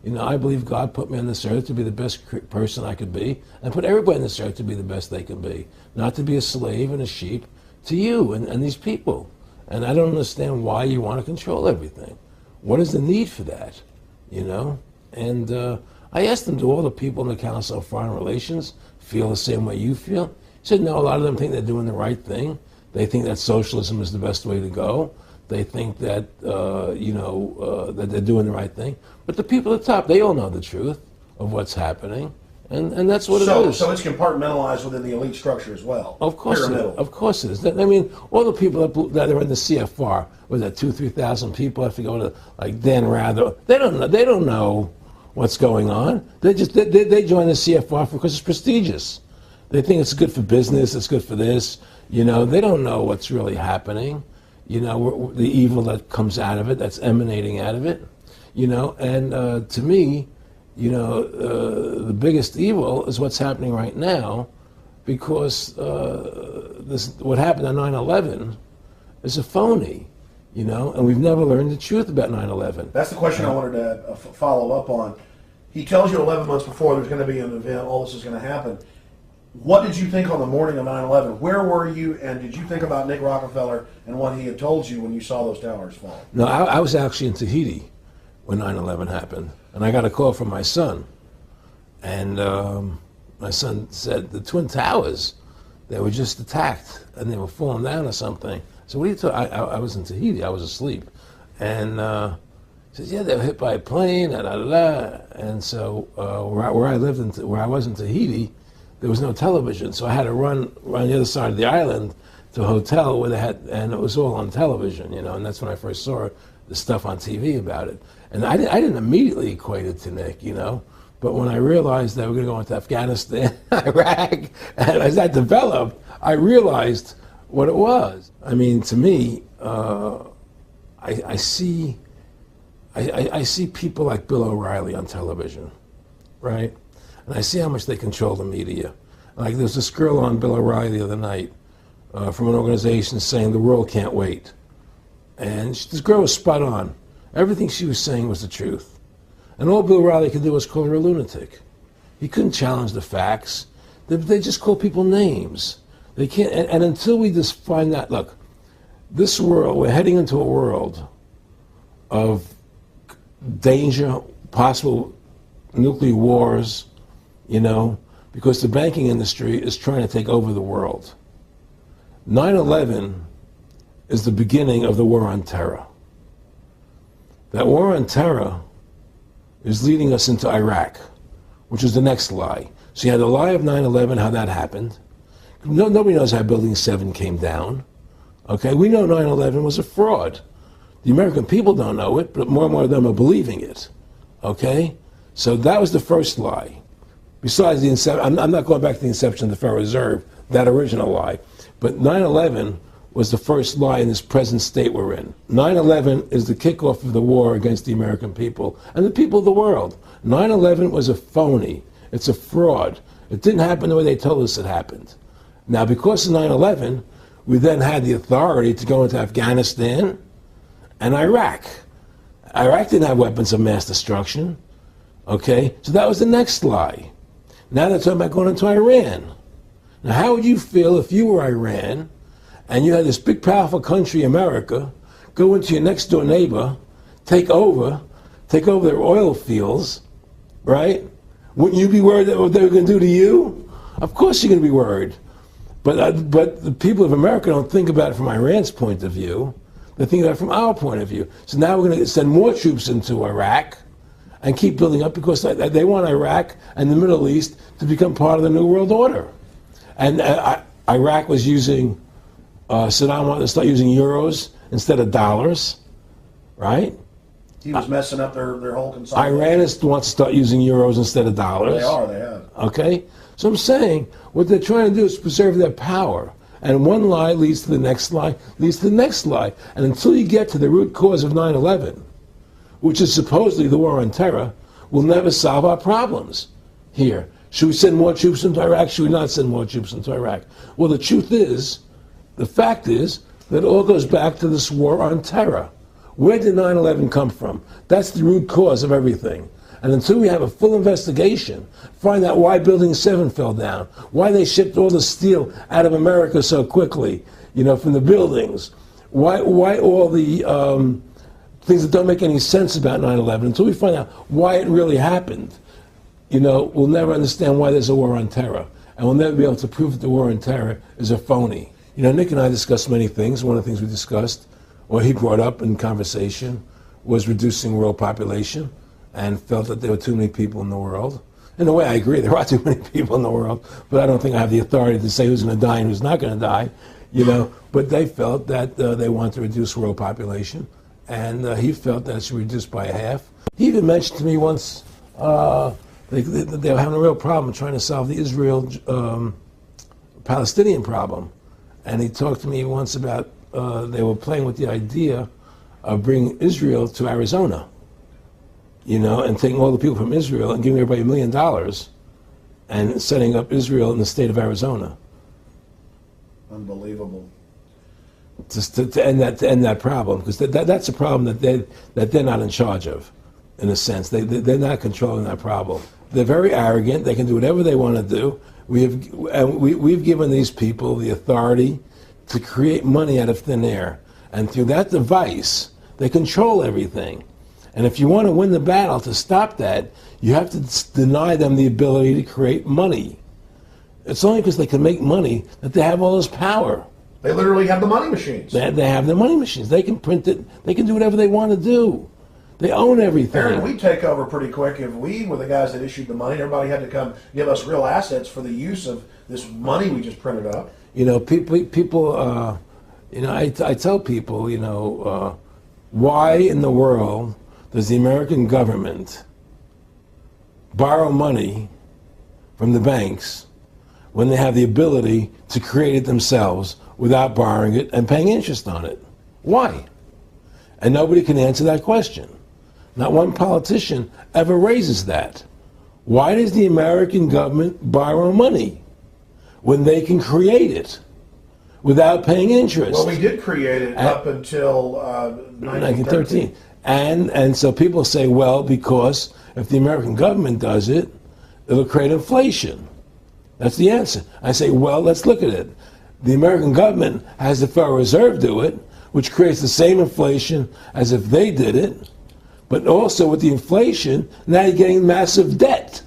You know, I believe God put me on this earth to be the best person I could be, and put everybody on this earth to be the best they can be, not to be a slave and a sheep to you and these people. And I don't understand why you want to control everything. What is the need for that, you know? And I asked them, do all the people in the Council of Foreign Relations feel the same way you feel? He said, no, a lot of them think they're doing the right thing. They think that socialism is the best way to go. They think that, you know, that they're doing the right thing. But the people at the top, they all know the truth of what's happening. And that's what it is. So it's compartmentalized within the elite structure as well. Of course it is. Of course it is. I mean, all the people that are in the CFR, was that 2,000-3,000 people? I forget, like Dan Rather. They don't know what's going on. They join the CFR because it's prestigious. They think it's good for business. It's good for this. You know, they don't know what's really happening. You know, the evil that comes out of it, that's emanating out of it. You know, and to me, you know, the biggest evil is what's happening right now because what happened on 9/11 is a phony, and we've never learned the truth about 9/11. That's the question I wanted to follow up on. He tells you 11 months before there's going to be an event, all this is going to happen. What did you think on the morning of 9/11? Where were you, and did you think about Nick Rockefeller and what he had told you when you saw those towers fall? No, I was actually in Tahiti when 9/11 happened, and I got a call from my son. And my son said, the Twin Towers, they were just attacked, and they were falling down or something. So what are you talking? I was in Tahiti, I was asleep. And he says, yeah, they were hit by a plane, da, da, da, da. And so where I lived, where I was in Tahiti, there was no television, so I had to run around the other side of the island to a hotel where they had, and it was all on television, and that's when I first saw the stuff on TV about it. And I didn't immediately equate it to Nick, but when I realized that we're going to go into Afghanistan, Iraq, and as that developed, I realized what it was. I mean, to me, I see people like Bill O'Reilly on television, right? And I see how much they control the media. Like there's this girl on Bill O'Reilly the other night from an organization saying the world can't wait. And this girl was spot on. Everything she was saying was the truth. And all Bill O'Reilly could do was call her a lunatic. He couldn't challenge the facts. They just call people names. They can't, and until we just find that, look, this world, we're heading into a world of danger, possible nuclear wars, because the banking industry is trying to take over the world. 9/11 is the beginning of the war on terror. That war on terror is leading us into Iraq, which is the next lie. So you had the lie of 9/11, how that happened. Nobody knows how Building 7 came down. Okay, we know 9/11 was a fraud. The American people don't know it, but more and more of them are believing it. Okay, so that was the first lie. Besides the inception, I'm not going back to the inception of the Federal Reserve, that original lie. But 9/11 was the first lie in this present state we're in. 9/11 is the kickoff of the war against the American people and the people of the world. 9/11 was a phony. It's a fraud. It didn't happen the way they told us it happened. Now, because of 9/11, we then had the authority to go into Afghanistan and Iraq. Iraq didn't have weapons of mass destruction. Okay? So that was the next lie. Now they're talking about going into Iran. Now, how would you feel if you were Iran and you had this big, powerful country, America, go into your next door neighbor, take over their oil fields, right? Wouldn't you be worried that what they were going to do to you? Of course you're going to be worried. But the people of America don't think about it from Iran's point of view. They think about it from our point of view. So now we're going to send more troops into Iraq and keep building up because they want Iraq and the Middle East to become part of the New World Order. And Iraq was using, Saddam wanted to start using euros instead of dollars, right? He was messing up their whole consolidation. Iran wants to start using euros instead of dollars. They have. Okay? So I'm saying what they're trying to do is preserve their power. And one lie leads to the next lie, leads to the next lie. And until you get to the root cause of 9/11, which is supposedly the war on terror, we'll never solve our problems here. Should we send more troops into Iraq? Should we not send more troops into Iraq? Well, the truth is, the fact is, that it all goes back to this war on terror. Where did 9/11 come from? That's the root cause of everything. And until we have a full investigation, find out why Building 7 fell down, why they shipped all the steel out of America so quickly, from the buildings, why all the things that don't make any sense about 9/11, until we find out why it really happened, we'll never understand why there's a war on terror. And we'll never be able to prove that the war on terror is a phony. Nick and I discussed many things. One of the things we discussed, or he brought up in conversation, was reducing world population, and felt that there were too many people in the world. In a way, I agree, there are too many people in the world, but I don't think I have the authority to say who's going to die and who's not going to die, But they felt that they wanted to reduce world population, and he felt that it should be reduced by half. He even mentioned to me once they were having a real problem trying to solve the Israel-Palestinian problem. And he talked to me once about they were playing with the idea of bringing Israel to Arizona, and taking all the people from Israel and giving everybody $1 million and setting up Israel in the state of Arizona. Unbelievable. Just to end that problem, because that's a problem that they're not in charge of, in a sense. They're not controlling that problem. They're very arrogant. They can do whatever they want to do. We've given these people the authority to create money out of thin air, and through that device, they control everything. And if you want to win the battle to stop that, you have to deny them the ability to create money. It's only because they can make money that they have all this power. They literally have the money machines. They have the money machines. They can print it. They can do whatever they want to do. They own everything. Aaron, we take over pretty quick. If we were the guys that issued the money, everybody had to come give us real assets for the use of this money we just printed up. You know, people I tell people, why in the world does the American government borrow money from the banks when they have the ability to create it themselves without borrowing it and paying interest on it? Why? And nobody can answer that question. Not one politician ever raises that. Why does the American government borrow money when they can create it without paying interest? Well, we did create it up until 1913. And so people say, well, because if the American government does it, it'll create inflation. That's the answer. I say, well, let's look at it. The American government has the Federal Reserve do it, which creates the same inflation as if they did it. But also with the inflation, now you're getting massive debt.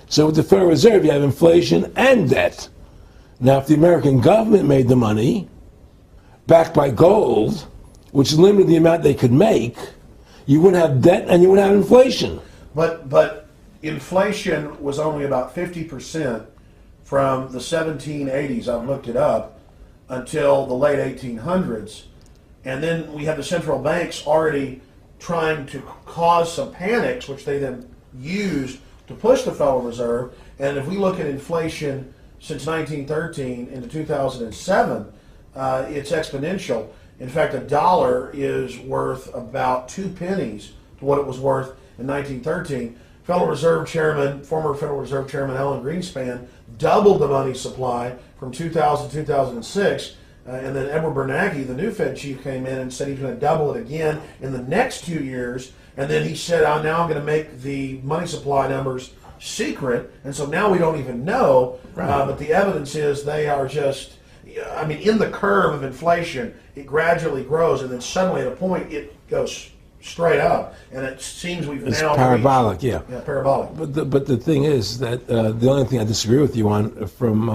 So with the Federal Reserve, you have inflation and debt. Now, if the American government made the money, backed by gold, which limited the amount they could make, you wouldn't have debt and you wouldn't have inflation. But inflation was only about 50% from the 1780s, I've looked it up, until the late 1800s. And then we had the central banks already trying to cause some panics, which they then used to push the Federal Reserve. And if we look at inflation since 1913 into 2007, it's exponential. In fact, a dollar is worth about 2 pennies to what it was worth in 1913. Federal Reserve Chairman, former Federal Reserve Chairman Alan Greenspan, doubled the money supply from 2000 to 2006. And then Edward Bernanke, the new Fed chief, came in and said he's going to double it again in the next 2 years. And then he said, now I'm going to make the money supply numbers secret. And so now we don't even know. Right. But the evidence is they are just, in the curve of inflation, it gradually grows. And then suddenly at a point, it goes straight up. And it seems we've it's now parabolic, reached, yeah. Parabolic. But the thing is that the only thing I disagree with you on from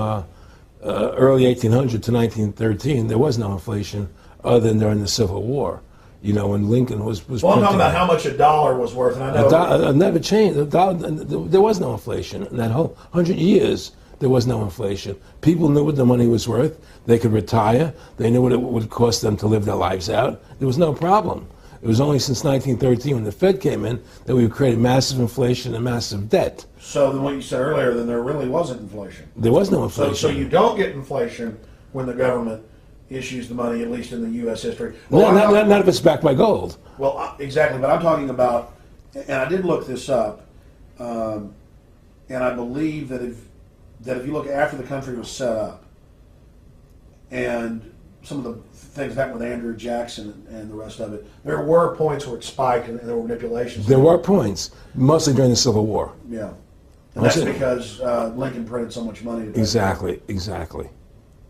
early 1800 to 1913, there was no inflation other than during the Civil War. When Lincoln was Well, I'm talking about how much a dollar was worth. And I know it never changed. There was no inflation. In that whole 100 years, there was no inflation. People knew what the money was worth. They could retire. They knew what it would cost them to live their lives out. There was no problem. It was only since 1913, when the Fed came in, that we created massive inflation and massive debt. So then what you said earlier, then there really wasn't inflation. There was no inflation. So you don't get inflation when the government issues the money, at least in the U.S. history. Well, not if it's backed by gold. Well, exactly. But I'm talking about, and I did look this up, and I believe that if you look after the country was set up, and some of the things that happened with Andrew Jackson and the rest of it, there were points where it spiked and there were manipulations. There were points, mostly during the Civil War. Yeah. And that's because Lincoln printed so much money. Exactly.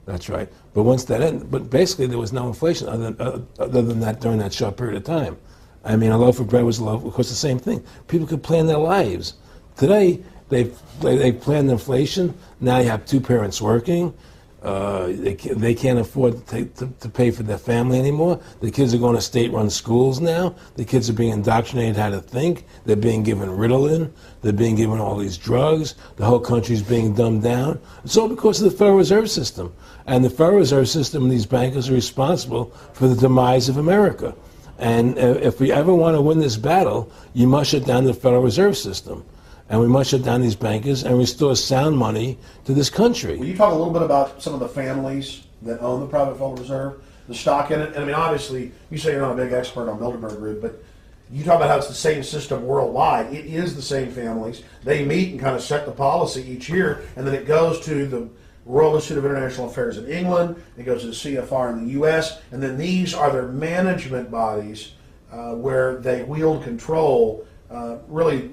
That's right. But once that ended, but basically there was no inflation other than that during that short period of time. I mean, a loaf of bread was a loaf. Of course, the same thing. People could plan their lives. Today, they planned inflation. Now you have two parents working. They can't afford to pay for their family anymore. The kids are going to state-run schools now. The kids are being indoctrinated how to think. They're being given Ritalin. They're being given all these drugs. The whole country's being dumbed down. It's all because of the Federal Reserve System. And the Federal Reserve System and these bankers are responsible for the demise of America. And if we ever want to win this battle, you must shut down the Federal Reserve System. And we must shut down these bankers and restore sound money to this country. Will you talk a little bit about some of the families that own the private Federal Reserve, the stock in it? And I mean, obviously, you say you're not a big expert on Bilderberg Group, but you talk about how it's the same system worldwide. It is the same families. They meet and kind of set the policy each year, and then it goes to the Royal Institute of International Affairs in England, it goes to the CFR in the U.S., and then these are their management bodies where they wield control, really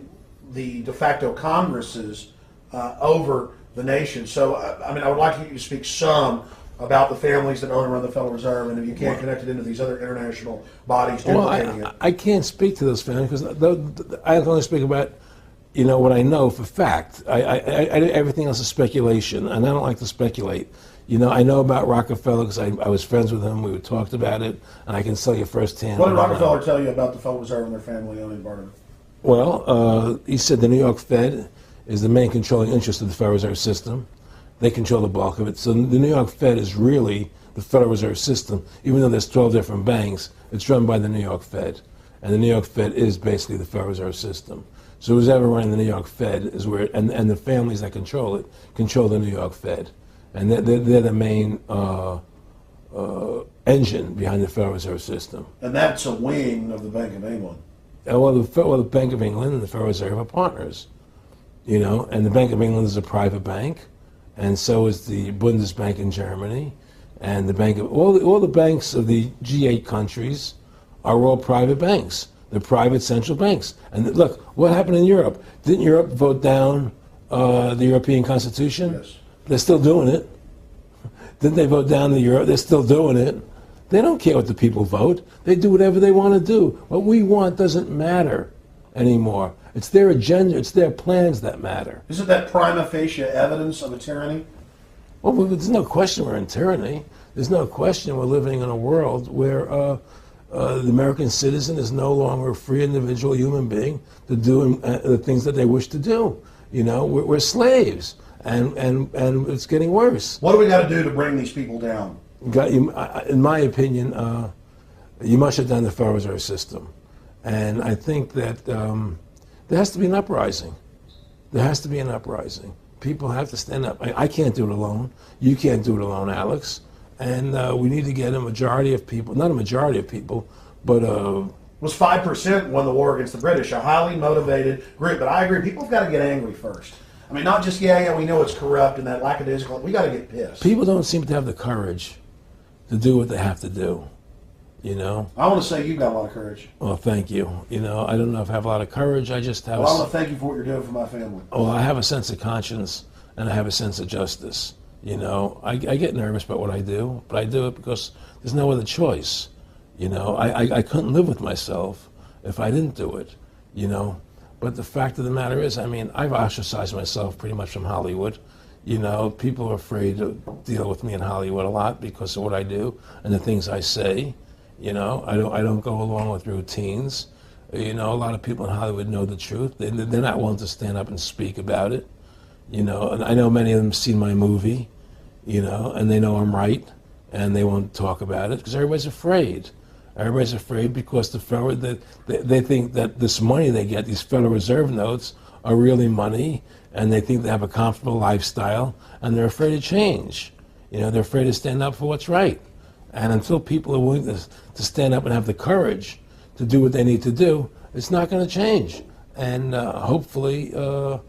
the de facto Congresses over the nation. So, I mean, I would like you to speak some about the families that own and run the Federal Reserve, and if you can't connect it into these other international bodies duplicating it. I can't speak to those families because I can only speak about, what I know for fact. Everything else is speculation, and I don't like to speculate. I know about Rockefeller because I was friends with him. We talked about it, and I can tell you firsthand. What did Rockefeller tell you about the Federal Reserve and their family owning part of it? Well, he said the New York Fed is the main controlling interest of the Federal Reserve System. They control the bulk of it. So the New York Fed is really the Federal Reserve System. Even though there's 12 different banks, it's run by the New York Fed. And the New York Fed is basically the Federal Reserve System. So who's ever running the New York Fed is where, and the families that control it, control the New York Fed. And they're the main engine behind the Federal Reserve System. And that's a wing of the Bank of England. Well, the Bank of England and the Federal Reserve are partners. And the Bank of England is a private bank. And so is the Bundesbank in Germany, and the bank of all the banks of the G8 countries are all private banks. They're private central banks. And look, what happened in Europe? Didn't Europe vote down the European Constitution? Yes. They're still doing it. Didn't they vote down the Euro? They're still doing it. They don't care what the people vote. They do whatever they want to do. What we want doesn't matter anymore. It's their agenda, it's their plans that matter. Isn't that prima facie evidence of a tyranny? Well, there's no question we're in tyranny. There's no question we're living in a world where the American citizen is no longer a free individual human being to do the things that they wish to do. We're slaves, and it's getting worse. What do we got to do to bring these people down? In my opinion, you must shut down the Federal Reserve System. And I think that there has to be an uprising. There has to be an uprising. People have to stand up. I can't do it alone. You can't do it alone, Alex. And we need to get a majority of people, not a majority of people, but... It was 5% won the war against the British, a highly motivated group. But I agree, people have got to get angry first. I mean, not just, we know it's corrupt and that lackadaisical. We got to get pissed. People don't seem to have the courage to do what they have to do. I want to say you've got a lot of courage. Well, thank you. I don't know if I have a lot of courage. I just have. Well, I want to thank you for what you're doing for my family. Well, I have a sense of conscience and I have a sense of justice. I get nervous about what I do, but I do it because there's no other choice. I couldn't live with myself if I didn't do it. But the fact of the matter is, I've ostracized myself pretty much from Hollywood. People are afraid to deal with me in Hollywood a lot because of what I do and the things I say. I don't go along with routines. A lot of people in Hollywood know the truth. They're not willing to stand up and speak about it. And I know many of them have seen my movie, and they know I'm right, and they won't talk about it because everybody's afraid. Everybody's afraid because they think that this money they get, these Federal Reserve notes, are really money, and they think they have a comfortable lifestyle, and they're afraid to change. They're afraid to stand up for what's right. And until people are willing to stand up and have the courage to do what they need to do, it's not going to change. And hopefully, what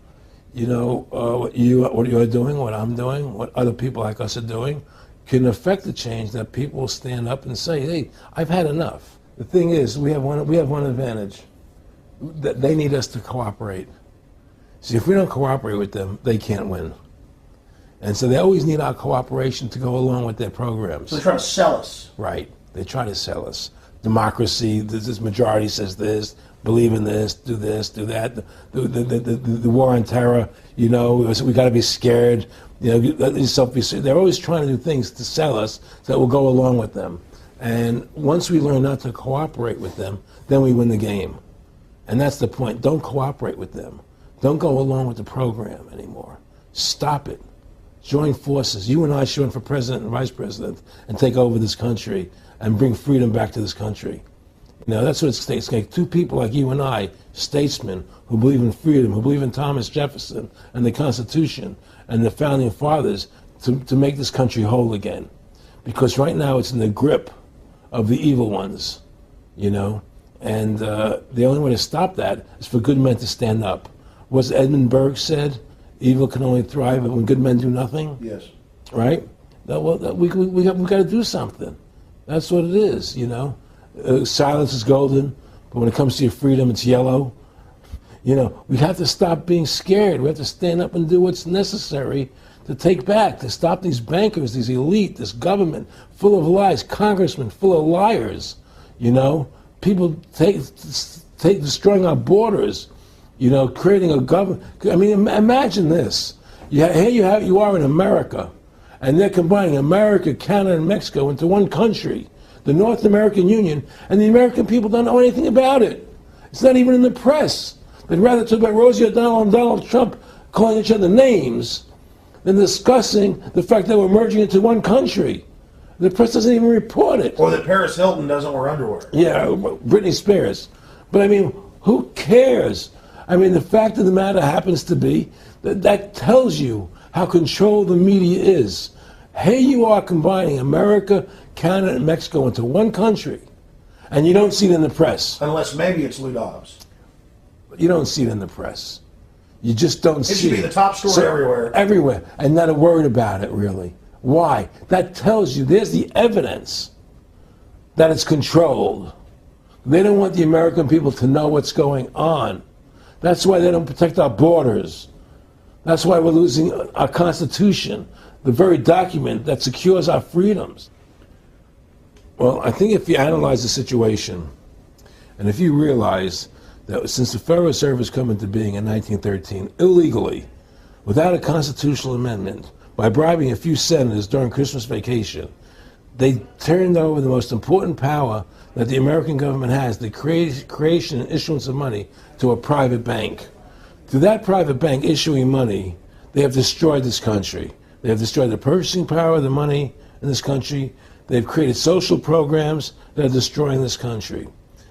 you're doing, what I'm doing, what other people like us are doing, can affect the change that people will stand up and say, hey, I've had enough. The thing is, we have one advantage. That they need us to cooperate. See, if we don't cooperate with them, they can't win. And so they always need our cooperation to go along with their programs. So they try to sell us. Right. They try to sell us. Democracy, this majority says this, believe in this, do that. The war on terror, we got to be scared. They're always trying to do things to sell us so that we'll go along with them. And once we learn not to cooperate with them, then we win the game. And that's the point. Don't cooperate with them. Don't go along with the program anymore. Stop it. Join forces. You and I should run for president and vice president and take over this country and bring freedom back to this country. That's what it's going to take. Two people like you and I, statesmen who believe in freedom, who believe in Thomas Jefferson and the Constitution and the founding fathers to make this country whole again. Because right now it's in the grip of the evil ones, And the only way to stop that is for good men to stand up. What's Edmund Burke said? Evil can only thrive when good men do nothing. Yes. Right? We got to do something. That's what it is, you know. Silence is golden, but when it comes to your freedom, it's yellow. You know, we have to stop being scared. We have to stand up and do what's necessary to take back, to stop these bankers, these elite, this government full of lies, congressmen full of liars, you know. People destroying our borders, you know, creating a government. I mean, imagine this. Here you are in America, and they're combining America, Canada, and Mexico into one country, the North American Union, and the American people don't know anything about it. It's not even in the press. They'd rather talk about Rosie O'Donnell and Donald Trump calling each other names than discussing the fact that we're merging into one country. The press doesn't even report it. Or that Paris Hilton doesn't wear underwear. Yeah, Britney Spears. But I mean, who cares? I mean, the fact of the matter happens to be that tells you how controlled the media is. Here you are combining America, Canada, and Mexico into one country, and you don't see it in the press. Unless maybe it's Lou Dobbs. You don't see it in the press. You just don't see it. It should be the top story everywhere. Everywhere, and not a word about it, really. Why? That tells you, there's the evidence that it's controlled. They don't want the American people to know what's going on. That's why they don't protect our borders. That's why we're losing our Constitution, the very document that secures our freedoms. Well, I think if you analyze the situation, and if you realize that since the Federal Reserve has come into being in 1913, illegally, without a constitutional amendment, by bribing a few senators during Christmas vacation, they turned over the most important power that the American government has, the creation and issuance of money, to a private bank. Through that private bank issuing money, they have destroyed this country. They have destroyed the purchasing power of the money in this country. They've created social programs that are destroying this country.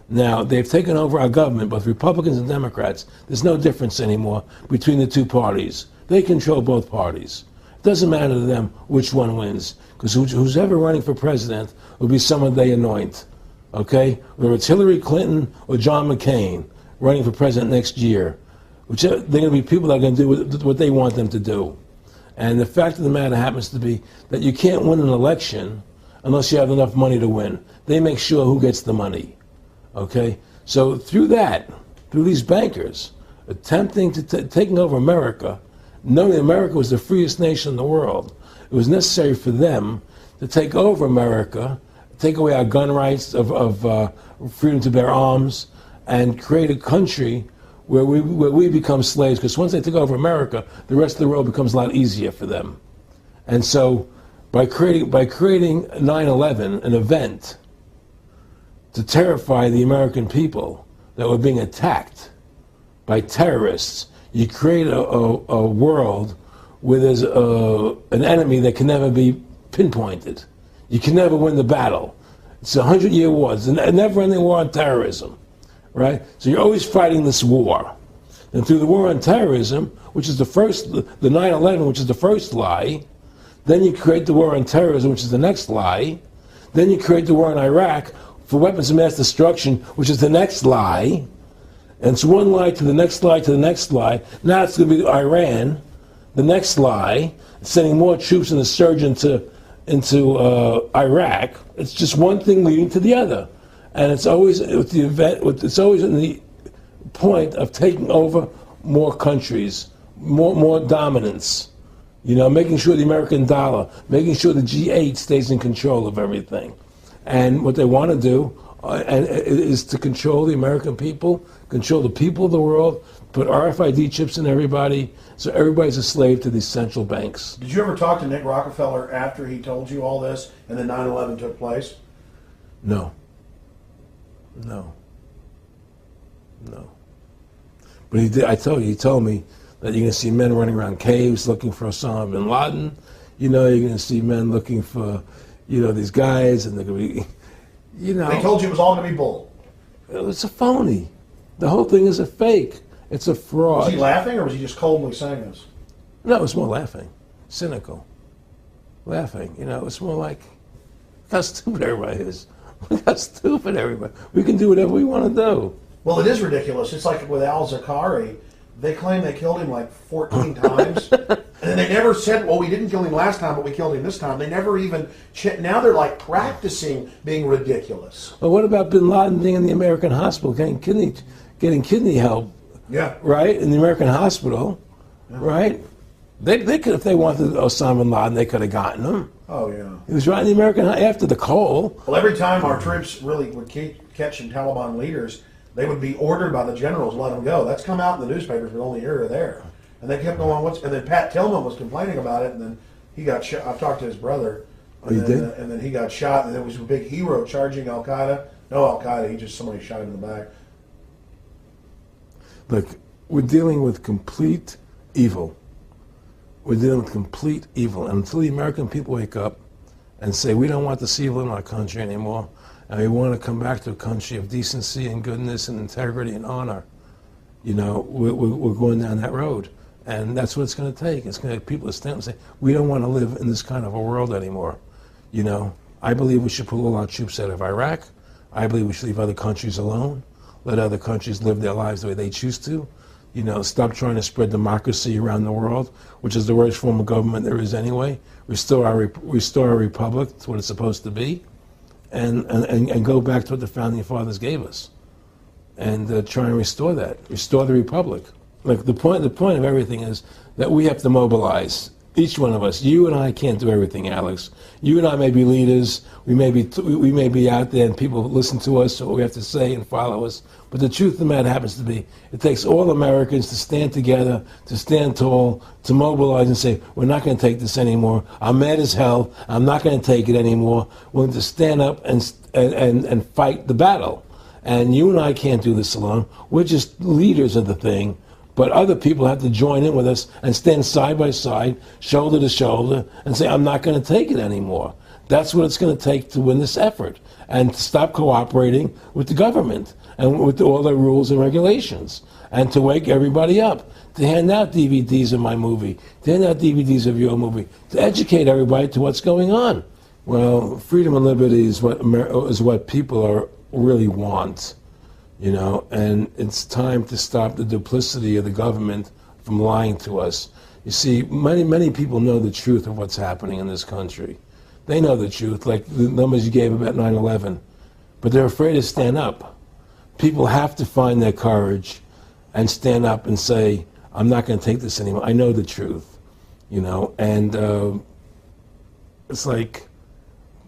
Now, they've taken over our government, both Republicans and Democrats. There's no difference anymore between the two parties. They control both parties. It doesn't matter to them which one wins, because who's ever running for president will be someone they anoint, okay? Whether it's Hillary Clinton or John McCain running for president next year, they're going to be people that are going to do what they want them to do. And the fact of the matter happens to be that you can't win an election unless you have enough money to win. They make sure who gets the money, okay? So through these bankers attempting to taking over America, knowing America was the freest nation in the world, it was necessary for them to take over America, take away our gun rights of freedom to bear arms, and create a country where we become slaves. Because once they took over America, the rest of the world becomes a lot easier for them. And so, by creating 9/11, an event to terrify the American people that were being attacked by terrorists, you create a world where there's an enemy that can never be pinpointed. You can never win the battle. It's a 100-year war. It's a never-ending war on terrorism, right? So you're always fighting this war. And through the war on terrorism, which is the 9/11, which is the first lie, then you create the war on terrorism, which is the next lie. Then you create the war on Iraq for weapons of mass destruction, which is the next lie. And it's one lie to the next lie to the next lie. Now it's going to be Iran, the next lie, sending more troops and a surge into Iraq. It's just one thing leading to the other, and it's always with the event. It's always in the point of taking over more countries, more dominance. You know, making sure the American dollar, making sure the G8 stays in control of everything, and what they want to do is to control the American people, control the people of the world, put RFID chips in everybody, so everybody's a slave to these central banks. Did you ever talk to Nick Rockefeller after he told you all this and then 9/11 took place? No. But he did. I told you. He told me that you're going to see men running around caves looking for Osama bin Laden. You know, you're going to see men looking for, these guys, and they're going to be, They told you it was all going to be bull. It's a phony. The whole thing is a fake. It's a fraud. Was he laughing, or was he just coldly saying this? No, it was more laughing. Cynical. Laughing. It's more like how stupid everybody is. Look how stupid everybody. We can do whatever we want to do. Well, it is ridiculous. It's like with Al Zakari. They claim they killed him like 14 times. And then they never said, well, we didn't kill him last time, but we killed him this time. They never even, now they're like practicing being ridiculous. Well, what about bin Laden being in the American hospital, getting kidney help? Yeah. Right? In the American hospital, right? They could, if they wanted Osama bin Laden, they could have gotten him. Oh, yeah. He was right in the American, after the Cole. Well, every time our troops really would catch some Taliban leaders, they would be ordered by the generals to let them go. That's come out in the newspapers, but only here or there. And they kept going, and then Pat Tillman was complaining about it, and then he got shot. I talked to his brother. Oh, you did? And then he got shot, and there was a big hero charging Al-Qaeda. No Al-Qaeda, somebody shot him in the back. Look, we're dealing with complete evil. We're dealing with complete evil. And until the American people wake up and say, we don't want this evil in our country anymore, and we want to come back to a country of decency and goodness and integrity and honor, we're going down that road. And that's what it's going to take. It's going to take people to stand up and say, we don't want to live in this kind of a world anymore. I believe we should pull all our troops out of Iraq. I believe we should leave other countries alone. Let other countries live their lives the way they choose to. Stop trying to spread democracy around the world, which is the worst form of government there is anyway. Restore our republic to what it's supposed to be. And go back to what the founding fathers gave us, and try and restore that, restore the republic. Like the point of everything is that we have to mobilize. Each one of us. You and I can't do everything, Alex. You and I may be leaders. We may be out there, and people listen to us, what we have to say, and follow us. But the truth of the matter happens to be, it takes all Americans to stand together, to stand tall, to mobilize and say, we're not going to take this anymore. I'm mad as hell. I'm not going to take it anymore. We're going to stand up and fight the battle. And you and I can't do this alone. We're just leaders of the thing. But other people have to join in with us and stand side by side, shoulder to shoulder, and say, I'm not going to take it anymore. That's what it's going to take to win this effort, and to stop cooperating with the government and with all their rules and regulations, and to wake everybody up, to hand out DVDs of my movie, to hand out DVDs of your movie, to educate everybody to what's going on. Well, freedom and liberty is what people really want. And it's time to stop the duplicity of the government from lying to us. You see, many people know the truth of what's happening in this country. They know the truth, like the numbers you gave about 9/11, but they're afraid to stand up. People have to find their courage and stand up and say, I'm not going to take this anymore. I know the truth, and it's like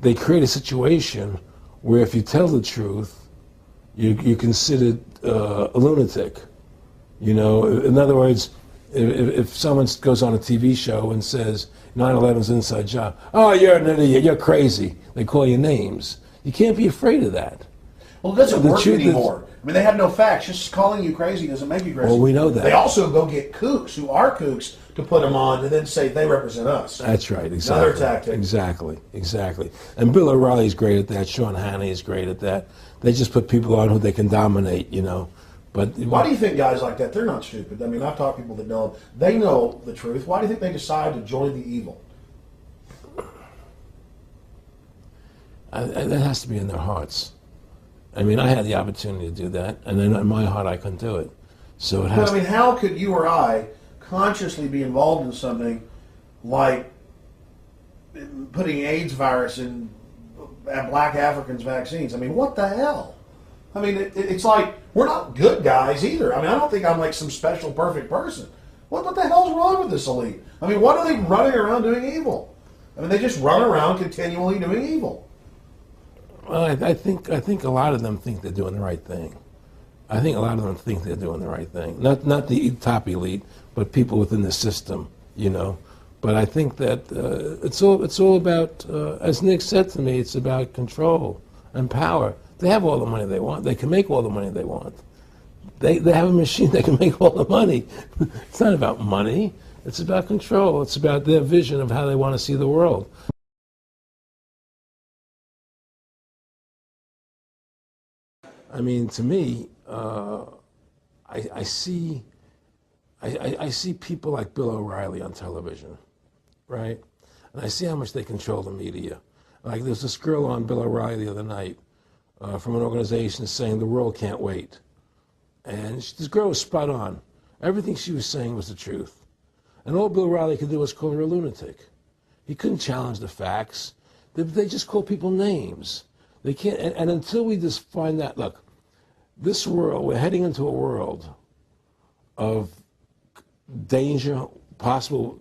they create a situation where if you tell the truth, you're considered a lunatic. In other words, if someone goes on a TV show and says 9/11's an inside job, oh, you're an idiot, you're crazy. They call you names. You can't be afraid of that. Well, it doesn't work anymore. They have no facts. Just calling you crazy doesn't make you crazy. Well, we know that. They also go get kooks who are kooks to put them on and then say they represent us. That's right, exactly. Another tactic. Exactly. And Bill O'Reilly's great at that. Sean Hannity is great at that. They just put people on who they can dominate, But why do you think guys like that, they're not stupid? I've talked to people that don't. They know the truth. Why do you think they decide to join the evil? That has to be in their hearts. I had the opportunity to do that, and then in my heart I couldn't do it. So it has. But how could you or I consciously be involved in something like putting AIDS virus in black Africans' vaccines? What the hell? It's like we're not good guys either. I don't think I'm like some special perfect person. What the hell's wrong with this elite? What are they running around doing evil? They just run around continually doing evil. Well, I think a lot of them think they're doing the right thing. I think a lot of them think they're doing the right thing. Not the top elite, but people within the system, But I think that it's all about, as Nick said to me, it's about control and power. They have all the money they want. They can make all the money they want. They have a machine that can make all the money. It's not about money. It's about control. It's about their vision of how they want to see the world. To me, I see people like Bill O'Reilly on television, right? And I see how much they control the media. Like there's this girl on Bill O'Reilly the other night from an organization saying the world can't wait. And this girl was spot on. Everything she was saying was the truth. And all Bill Riley could do was call her a lunatic. He couldn't challenge the facts. They just call people names. They can't, and until we just find that, look, this world, we're heading into a world of danger, possible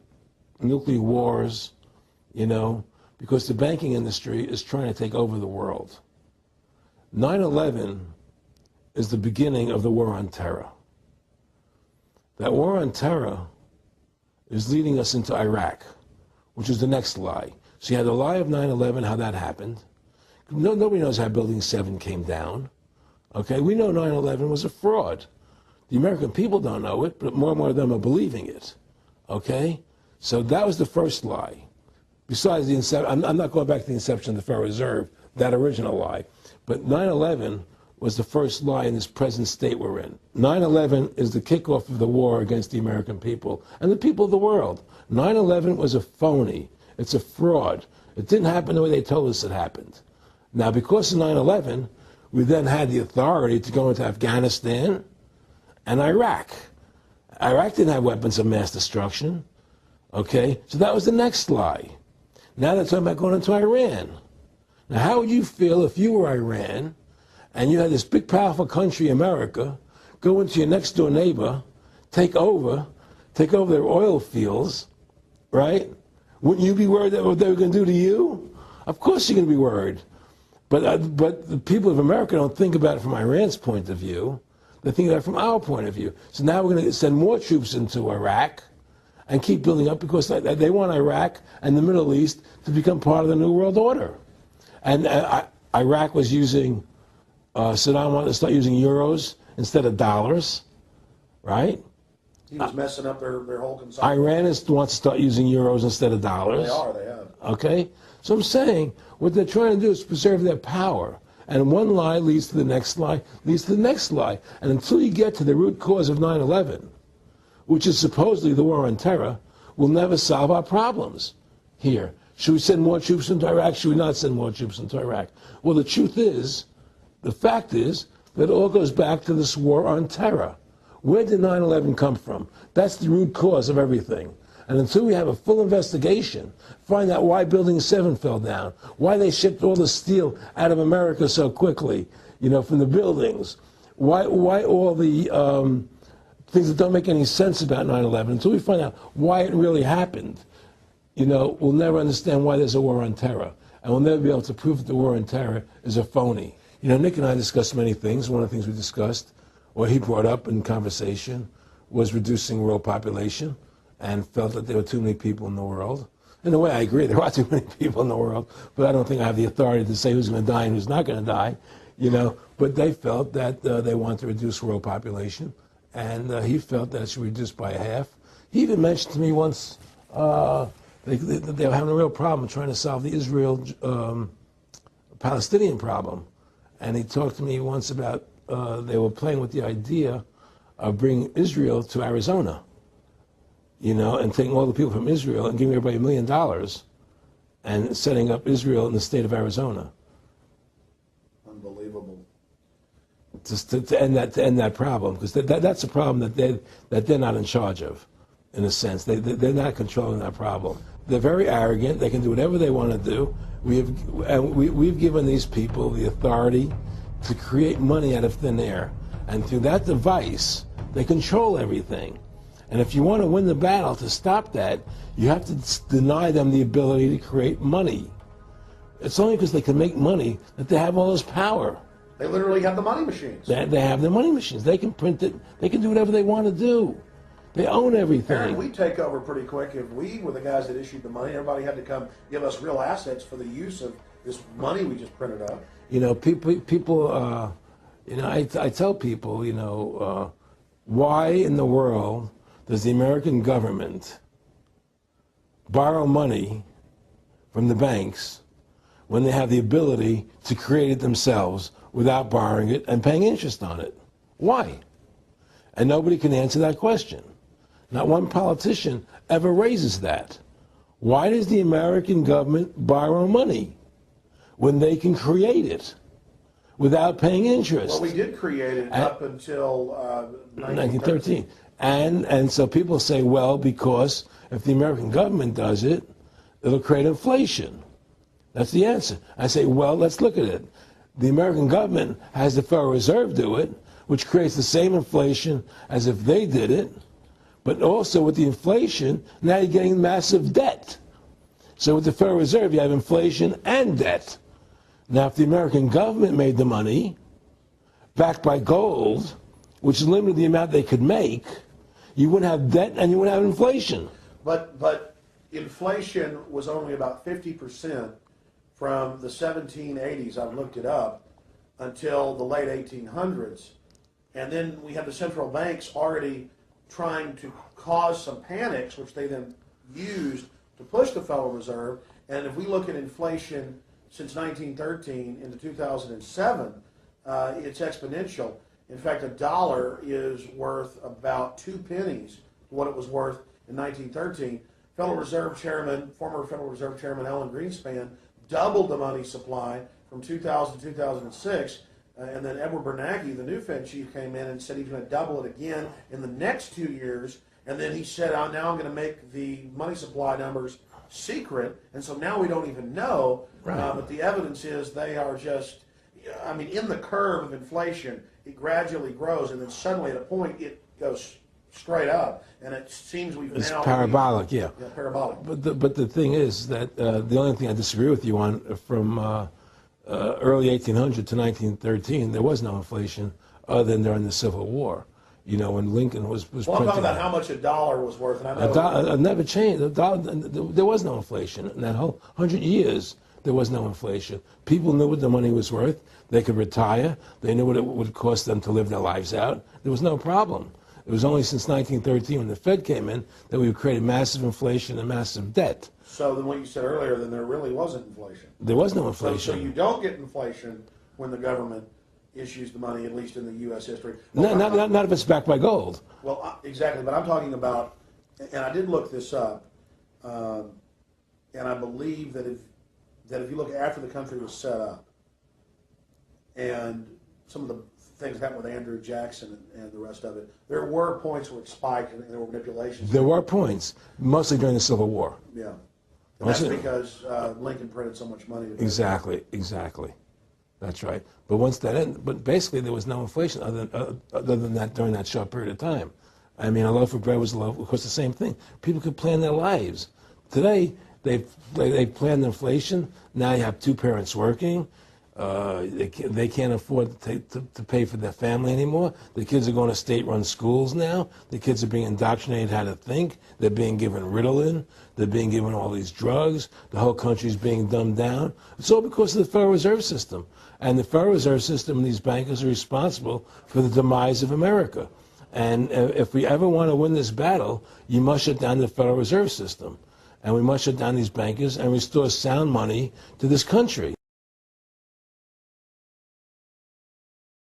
nuclear wars, because the banking industry is trying to take over the world. 9/11 is the beginning of the war on terror. That war on terror is leading us into Iraq, which is the next lie. So you had the lie of 9/11, how that happened. Nobody knows how Building 7 came down. Okay, we know 9/11 was a fraud. The American people don't know it, but more and more of them are believing it. Okay, so that was the first lie. Besides the inception, I'm not going back to the inception of the Federal Reserve, that original lie. But 9/11 was the first lie in this present state we're in. 9/11 is the kickoff of the war against the American people and the people of the world. 9/11 was a phony. It's a fraud. It didn't happen the way they told us it happened. Now, because of 9/11, we then had the authority to go into Afghanistan and Iraq. Iraq didn't have weapons of mass destruction. Okay? So that was the next lie. Now they're talking about going into Iran. Now, how would you feel if you were Iran and you had this big, powerful country, America, go into your next-door neighbor, take over their oil fields, right? Wouldn't you be worried that what they were going to do to you? Of course you're going to be worried. But the people of America don't think about it from Iran's point of view. They think about it from our point of view. So now we're going to send more troops into Iraq and keep building up because they want Iraq and the Middle East to become part of the New World Order. And Iraq was using, Saddam wanted to start using euros instead of dollars, right? He was messing up their whole consumption. Iran wants to start using euros instead of dollars. They have. Okay? So I'm saying what they're trying to do is preserve their power. And one lie leads to the next lie, leads to the next lie. And until you get to the root cause of 9/11, which is supposedly the war on terror, we'll never solve our problems here. Should we send more troops into Iraq? Should we not send more troops into Iraq? Well, the truth is, the fact is, that it all goes back to this war on terror. Where did 9/11 come from? That's the root cause of everything. And until we have a full investigation, find out why Building 7 fell down, why they shipped all the steel out of America so quickly, from the buildings, why all the things that don't make any sense about 9/11, until we find out why it really happened, we'll never understand why there's a war on terror. And we'll never be able to prove that the war on terror is a phony. Nick and I discussed many things. One of the things we discussed, or he brought up in conversation, was reducing world population, and felt that there were too many people in the world. In a way, I agree, there are too many people in the world, but I don't think I have the authority to say who's going to die and who's not going to die, But they felt that they wanted to reduce world population, and he felt that it should be reduced by half. He even mentioned to me once that they were having a real problem trying to solve the Israel-Palestinian problem. And he talked to me once about they were playing with the idea of bringing Israel to Arizona, and taking all the people from Israel and giving everybody $1 million and setting up Israel in the state of Arizona. Unbelievable. Just to end that problem, because that's a problem that they're not in charge of, in a sense. They're not controlling that problem. They're very arrogant. They can do whatever they want to do. We've given these people the authority to create money out of thin air, and through that device, they control everything. And if you want to win the battle to stop that, you have to deny them the ability to create money. It's only because they can make money that they have all this power. They literally have the money machines. They have the money machines. They can print it. They can do whatever they want to do. They own everything. Aaron, we take over pretty quick. If we were the guys that issued the money, everybody had to come give us real assets for the use of this money we just printed up. People. I tell people, why in the world does the American government borrow money from the banks when they have the ability to create it themselves without borrowing it and paying interest on it? Why? And nobody can answer that question. Not one politician ever raises that. Why does the American government borrow money when they can create it without paying interest. Well, we did create it up until 1913. And so people say, well, because if the American government does it, it'll create inflation. That's the answer. I say, well, let's look at it. The American government has the Federal Reserve do it, which creates the same inflation as if they did it, but also with the inflation, now you're getting massive debt. So with the Federal Reserve, you have inflation and debt. Now, if the American government made the money, backed by gold, which limited the amount they could make, you wouldn't have debt and you wouldn't have inflation. But inflation was only about 50% from the 1780s, I've looked it up, until the late 1800s. And then we had the central banks already trying to cause some panics, which they then used to push the Federal Reserve. And if we look at inflation since 1913 into 2007, it's exponential. In fact, a dollar is worth about 2 pennies what it was worth in 1913. Federal Reserve Chairman, former Federal Reserve Chairman Alan Greenspan, doubled the money supply from 2000 to 2006. And then Edward Bernanke, the new Fed chief, came in and said he's going to double it again in the next 2 years. And then he said, now I'm going to make the money supply numbers secret. And so now we don't even know. Right. But the evidence is they are just, in the curve of inflation, it gradually grows. And then suddenly at a point it goes straight up. And it seems we've it's now... parabolic, yeah. Yeah, parabolic. But the thing is that the only thing I disagree with you on from early 1800 to 1913, there was no inflation other than during the Civil War. You know, when Lincoln was Well, I'm talking about how much a dollar was worth. And I know it never changed. There was no inflation. In that whole 100 years, there was no inflation. People knew what the money was worth. They could retire. They knew what it would cost them to live their lives out. There was no problem. It was only since 1913 when the Fed came in that we created massive inflation and massive debt. So then what you said earlier, then there really wasn't inflation. There was no inflation. So you don't get inflation when the government issues the money, at least in the U.S. history. No, not if it's backed by gold. Well, exactly. But I'm talking about, and I did look this up, and I believe that if you look after the country was set up, and some of the things that happened with Andrew Jackson and the rest of it, there were points where it spiked and there were manipulations. There were points, mostly during the Civil War. Yeah. And that's because Lincoln printed so much money. Exactly. That's right. But once that ended, but basically there was no inflation other than that during that short period of time. I mean, a loaf of bread was a loaf. Of course, the same thing. People could plan their lives. Today, they planned inflation. Now you have two parents working. They can't afford to pay for their family anymore. The kids are going to state-run schools now. The kids are being indoctrinated how to think. They're being given Ritalin. They're being given all these drugs. The whole country's being dumbed down. It's all because of the Federal Reserve System. And the Federal Reserve System and these bankers are responsible for the demise of America. And if we ever want to win this battle, you must shut down the Federal Reserve System. And we must shut down these bankers and restore sound money to this country.